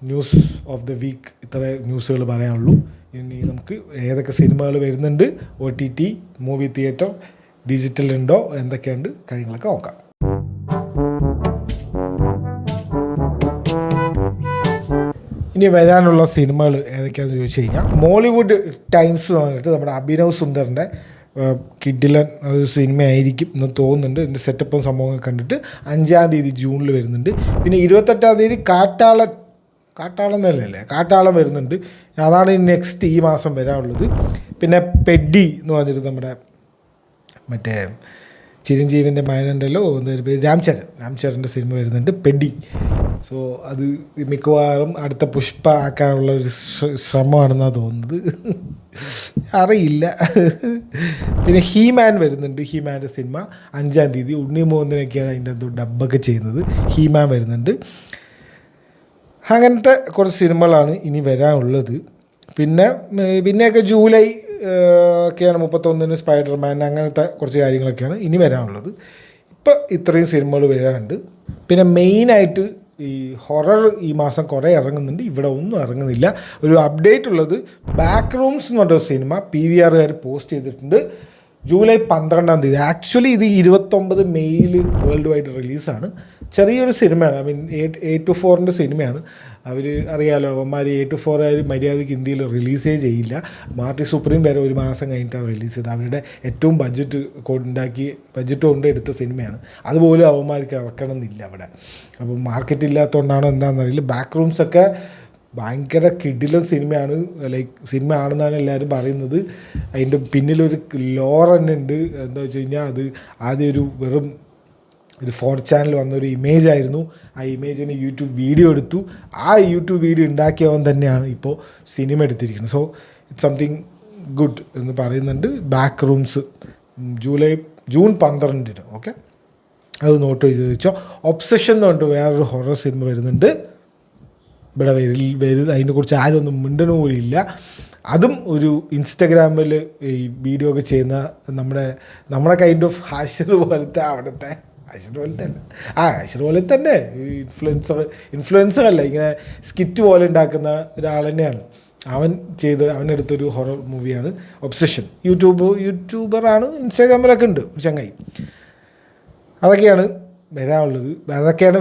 ന്യൂസ് ഓഫ് ദ വീക്ക്. ഇത്ര ന്യൂസുകൾ പറയാനുള്ളൂ. ഇനി നമുക്ക് ഏതൊക്കെ സിനിമകൾ വരുന്നുണ്ട്, OTT, മൂവി തിയേറ്റർ, ഡിജിറ്റൽ ഉണ്ടോ, എന്തൊക്കെയുണ്ട് കാര്യങ്ങളൊക്കെ നോക്കാം. ഇനി വരാനുള്ള സിനിമകൾ ഏതൊക്കെയാണെന്ന് ചോദിച്ചു കഴിഞ്ഞാൽ, മോളിവുഡ് ടൈംസ് എന്ന് പറഞ്ഞിട്ട് നമ്മുടെ അഭിനവ് സുന്ദറിൻ്റെ കിഡിലൻ ഒരു സിനിമയായിരിക്കും എന്ന് തോന്നുന്നുണ്ട്. ഇതിൻ്റെ സെറ്റപ്പും സംഭവങ്ങൾ കണ്ടിട്ട് 5-ാം തീയതി ജൂണിൽ വരുന്നുണ്ട്. പിന്നെ 28-ാം തീയതി കാട്ടാളൻ വരുന്നുണ്ട്. അതാണ് നെക്സ്റ്റ് ഈ മാസം വരാനുള്ളത്. പിന്നെ പെഡി എന്ന് പറഞ്ഞിട്ട് നമ്മുടെ മറ്റേ ചിരഞ്ജീവിൻ്റെ മകനുണ്ടല്ലോ, എന്തായാലും പേര് രാംചരൻ്റെ സിനിമ വരുന്നുണ്ട്, പെഡി. സോ അത് മിക്കവാറും അടുത്ത പുഷ്പ ആക്കാനുള്ള ഒരു ശ്രമമാണെന്നാണ് തോന്നുന്നത്, അറിയില്ല. പിന്നെ ഹീമാൻ വരുന്നുണ്ട്. ഹീമാൻ്റെ സിനിമ 5-ാം തീയതി. ഉണ്ണി മോഹനൊക്കെയാണ് അതിൻ്റെ എന്തോ ഡബ്ബൊക്കെ ചെയ്യുന്നത്. ഹീമാൻ വരുന്നുണ്ട്. അങ്ങനത്തെ കുറച്ച് സിനിമകളാണ് ഇനി വരാനുള്ളത്. പിന്നെയൊക്കെ ജൂലൈ ഒക്കെയാണ് 31-ന് സ്പൈഡർമാൻ, അങ്ങനത്തെ കുറച്ച് കാര്യങ്ങളൊക്കെയാണ് ഇനി വരാനുള്ളത്. ഇപ്പം ഇത്രയും സിനിമകൾ വരാനുണ്ട്. പിന്നെ മെയിനായിട്ട് ഈ ഹൊറർ ഈ മാസം കുറേ ഇറങ്ങുന്നുണ്ട്, ഇവിടെ ഒന്നും ഇറങ്ങുന്നില്ല. ഒരു അപ്ഡേറ്റ് ഉള്ളത്, ബാക്ക് റൂംസ് എന്ന് പറഞ്ഞ സിനിമ PVR പോസ്റ്റ് ചെയ്തിട്ടുണ്ട്. ജൂലൈ 12 ആക്ച്വലി ഇത് 29 മെയ്യിൽ വേൾഡ് വൈഡ് റിലീസാണ്. ചെറിയൊരു സിനിമയാണ്, ഐ മീൻ 824 സിനിമയാണ്. അവർ അറിയാലോ, അവന്മാർ 824 മര്യാദയ്ക്ക് ഇന്ത്യയിൽ റിലീസേ ചെയ്യില്ല. മാർട്ടി സുപ്രീം വരെ ഒരു മാസം കഴിഞ്ഞിട്ടാണ് റിലീസ് ചെയ്തത്. അവരുടെ ഏറ്റവും ബഡ്ജറ്റ് കൊണ്ട് എടുത്ത സിനിമയാണ്. അതുപോലും അവന്മാർക്ക് ഇറക്കണം എന്നില്ല അവിടെ. അപ്പം മാർക്കറ്റ് ഇല്ലാത്തതുകൊണ്ടാണോ എന്താണെന്നറിയില്ല. ബാക്ക് റൂംസൊക്കെ ഭയങ്കര കിടിലൻ സിനിമയാണ്, സിനിമ ആണെന്നാണ് എല്ലാവരും പറയുന്നത്. അതിൻ്റെ പിന്നിലൊരു ലോർ തന്നെ ഉണ്ട്. എന്താ വെച്ച് കഴിഞ്ഞാൽ അത് ആദ്യം വെറും ഒരു 4 ചാനൽ വന്നൊരു ഇമേജ് ആയിരുന്നു. ആ ഇമേജിന് യൂട്യൂബ് വീഡിയോ എടുത്തു. ആ യൂട്യൂബ് വീഡിയോ ഉണ്ടാക്കിയവൻ തന്നെയാണ് ഇപ്പോൾ സിനിമ എടുത്തിരിക്കുന്നത്. സോ ഇറ്റ്സ് സംതിങ് ഗുഡ് എന്ന് പറയുന്നുണ്ട്. Back rooms June 12. ഓക്കെ, അത് നോട്ട് ചെയ്ത് വെച്ചോ. ഒബ്സഷൻ എന്ന് പറഞ്ഞിട്ട് വേറൊരു ഹൊറർ സിനിമ വരുന്നുണ്ട്. ഇവിടെ അതിനെക്കുറിച്ച് ആരും ഒന്നും മിണ്ടണ പോലും ഇല്ല. അതും ഒരു ഇൻസ്റ്റഗ്രാമിൽ ഈ വീഡിയോ ഒക്കെ ചെയ്യുന്ന നമ്മുടെ കൈൻഡ് ഓഫ് ഹാഷിർ പോലത്തെ ഹാഷിർ പോലെ തന്നെ ഇൻഫ്ലുവൻസർ അല്ല, ഇങ്ങനെ സ്കിറ്റ് പോലെ ഉണ്ടാക്കുന്ന ഒരാൾ തന്നെയാണ്. അവനെടുത്തൊരു ഹൊറർ മൂവിയാണ് ഒബ്സഷൻ. യൂട്യൂബറാണ്, ഇൻസ്റ്റാഗ്രാമിലൊക്കെ ഉണ്ട് ഒരു ചങ്ങായി. അതൊക്കെയാണ് വരാനുള്ളത്. അതൊക്കെയാണ്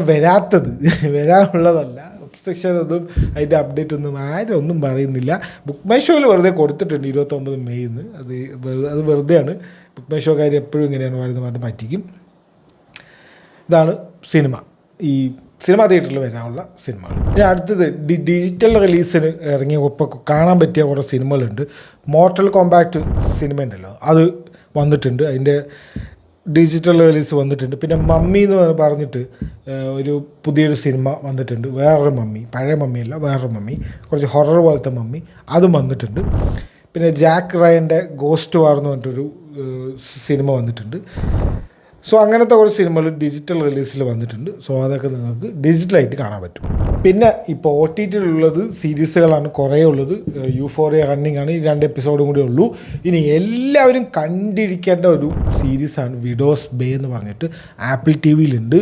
വരാനുള്ളതല്ല. ഒബ്സഷൻ ഒന്നും അതിൻ്റെ അപ്ഡേറ്റ് ഒന്നും ആരും ഒന്നും പറയുന്നില്ല. ബുക്ക് മൈ ഷോയിൽ വെറുതെ കൊടുത്തിട്ടുണ്ട് 29 മെയ്ന്ന്. അത് വെറുതെയാണ്. ബുക്ക് മൈ ഷോക്കാർ എപ്പോഴും ഇങ്ങനെയാണ് പറഞ്ഞ് പറ്റിക്കും. ഇതാണ് സിനിമ, ഈ സിനിമ തിയേറ്ററിൽ വരാനുള്ള സിനിമകൾ. ഇനി അടുത്തത് ഡിജിറ്റൽ റിലീസിന് ഇറങ്ങിയ ഇപ്പോൾ കാണാൻ പറ്റിയ കുറേ സിനിമകളുണ്ട്. മോർട്ടൽ കോമ്പാക്ട് സിനിമ ഉണ്ടല്ലോ, അത് വന്നിട്ടുണ്ട്. അതിൻ്റെ ഡിജിറ്റൽ റിലീസ് വന്നിട്ടുണ്ട്. പിന്നെ മമ്മി എന്ന് പറഞ്ഞിട്ട് ഒരു പുതിയൊരു സിനിമ വന്നിട്ടുണ്ട്. വേറൊരു മമ്മി, പഴയ മമ്മിയല്ല, വേറൊരു മമ്മി, കുറച്ച് ഹൊറർ പോലത്തെ മമ്മി, അതും വന്നിട്ടുണ്ട്. പിന്നെ ജാക്ക് റയൻ്റെ ഗോസ്റ്റ് വാർ എന്ന് പറഞ്ഞിട്ടൊരു സിനിമ വന്നിട്ടുണ്ട്. സോ അങ്ങനത്തെ കുറച്ച് സിനിമകൾ ഡിജിറ്റൽ റിലീസിൽ വന്നിട്ടുണ്ട്. സോ അതൊക്കെ നിങ്ങൾക്ക് ഡിജിറ്റലായിട്ട് കാണാൻ പറ്റും. പിന്നെ ഇപ്പോൾ OTT സീരീസുകളാണ് കുറേ ഉള്ളത്. യൂഫോറിയ റണ്ണിങ് ആണ്, ഈ 2 എപ്പിസോഡും കൂടി ഉള്ളൂ. ഇനി എല്ലാവരും കണ്ടിരിക്കേണ്ട ഒരു സീരീസാണ് വിഡോസ് ബേ എന്ന് പറഞ്ഞിട്ട് ആപ്പിൾ TVയിലുണ്ട്.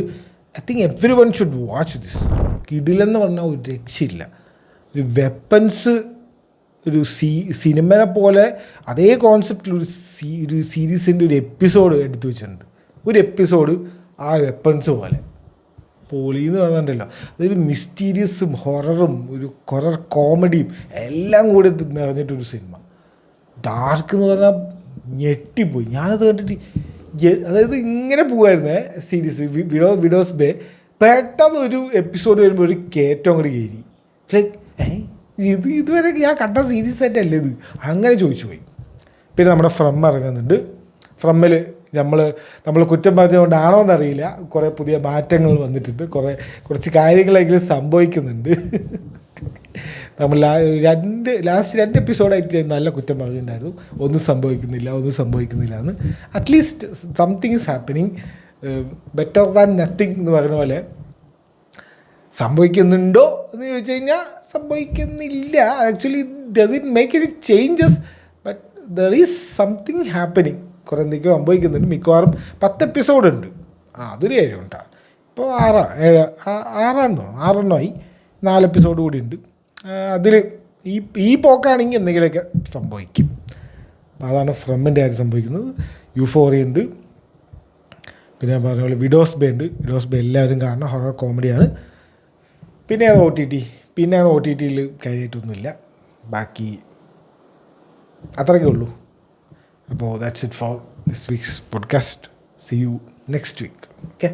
I think everyone should watch this. കിടിലെന്ന് പറഞ്ഞാൽ ഒരു രക്ഷയില്ല. ഒരു വെപ്പൻസ്, ഒരു സിനിമനെ പോലെ അതേ കോൺസെപ്റ്റിൽ ഒരു സീരീസിൻ്റെ ഒരു എപ്പിസോഡ് എടുത്തു വെച്ചിട്ടുണ്ട്. ഒരു എപ്പിസോഡ് ആ വെപ്പൺസ് പോലെ പൊളിയെന്ന് പറഞ്ഞിട്ടുണ്ടല്ലോ. അതൊരു മിസ്റ്റീരിയസും ഹൊററും ഒരു ഹൊറർ കോമഡിയും എല്ലാം കൂടി നിറഞ്ഞിട്ടൊരു സിനിമ. ഡാർക്ക് എന്ന് പറഞ്ഞാൽ ഞെട്ടിപ്പോയി ഞാനത് കണ്ടിട്ട്. അതായത് ഇങ്ങനെ പോകുമായിരുന്നേ സീരീസ് വിഡോസ് ബേ. പെട്ടെന്ന് ഒരു എപ്പിസോഡ് വരുമ്പോൾ ഒരു കയറ്റം അങ്ങോട്ട് കയറി. ഇതുവരെ ഞാൻ കണ്ട സീരീസ് ആയിട്ടല്ലേ ഇത്, അങ്ങനെ ചോദിച്ചു പോയി. പിന്നെ നമ്മുടെ ഫ്രം ഇറങ്ങുന്നുണ്ട്. ഫ്രമ്മിൽ നമ്മൾ കുറ്റം പറഞ്ഞുകൊണ്ടാണോ എന്നറിയില്ല, കുറേ പുതിയ മാറ്റങ്ങൾ വന്നിട്ടുണ്ട്. കുറച്ച് കാര്യങ്ങളെങ്കിലും സംഭവിക്കുന്നുണ്ട്. നമ്മൾ ലാസ്റ്റ് 2 എപ്പിസോഡായിട്ട് നല്ല കുറ്റം പറഞ്ഞിട്ടുണ്ടായിരുന്നു. ഒന്നും സംഭവിക്കുന്നില്ല എന്ന്. At least something is happening, better than nothing എന്ന് പറയുന്ന പോലെ. സംഭവിക്കുന്നുണ്ടോ എന്ന് ചോദിച്ചു കഴിഞ്ഞാൽ സംഭവിക്കുന്നില്ല. Actually does it make any changes, but there is something happening. കുറേ എന്തൊക്കെയോ സംഭവിക്കുന്നുണ്ട്. മിക്കവാറും 10 എപ്പിസോഡുണ്ട്. അതൊരു കാര്യം ഉണ്ടാ. ഇപ്പോൾ 6 ആയി. 4 എപ്പിസോഡ് കൂടി ഉണ്ട്. അതിൽ ഈ പോക്കാണെങ്കിൽ എന്തെങ്കിലുമൊക്കെ സംഭവിക്കും. അതാണ് ഫ്രമ്മിൻ്റെ കാര്യം സംഭവിക്കുന്നത്. യൂഫോറിയ ഉണ്ട്. പിന്നെ ഞാൻ പറഞ്ഞ പോലെ വിഡോസ് ബേ ഉണ്ട്. വിഡോസ് ബേ എല്ലാവരും കാണണം, ഹൊറർ കോമഡിയാണ്. പിന്നെ അത് OTTയിൽ കാര്യമായിട്ടൊന്നുമില്ല. ബാക്കി അത്രയൊക്കെ ഉള്ളൂ. അപ്പോൾ that's it for this week's podcast. See you next week. Okay.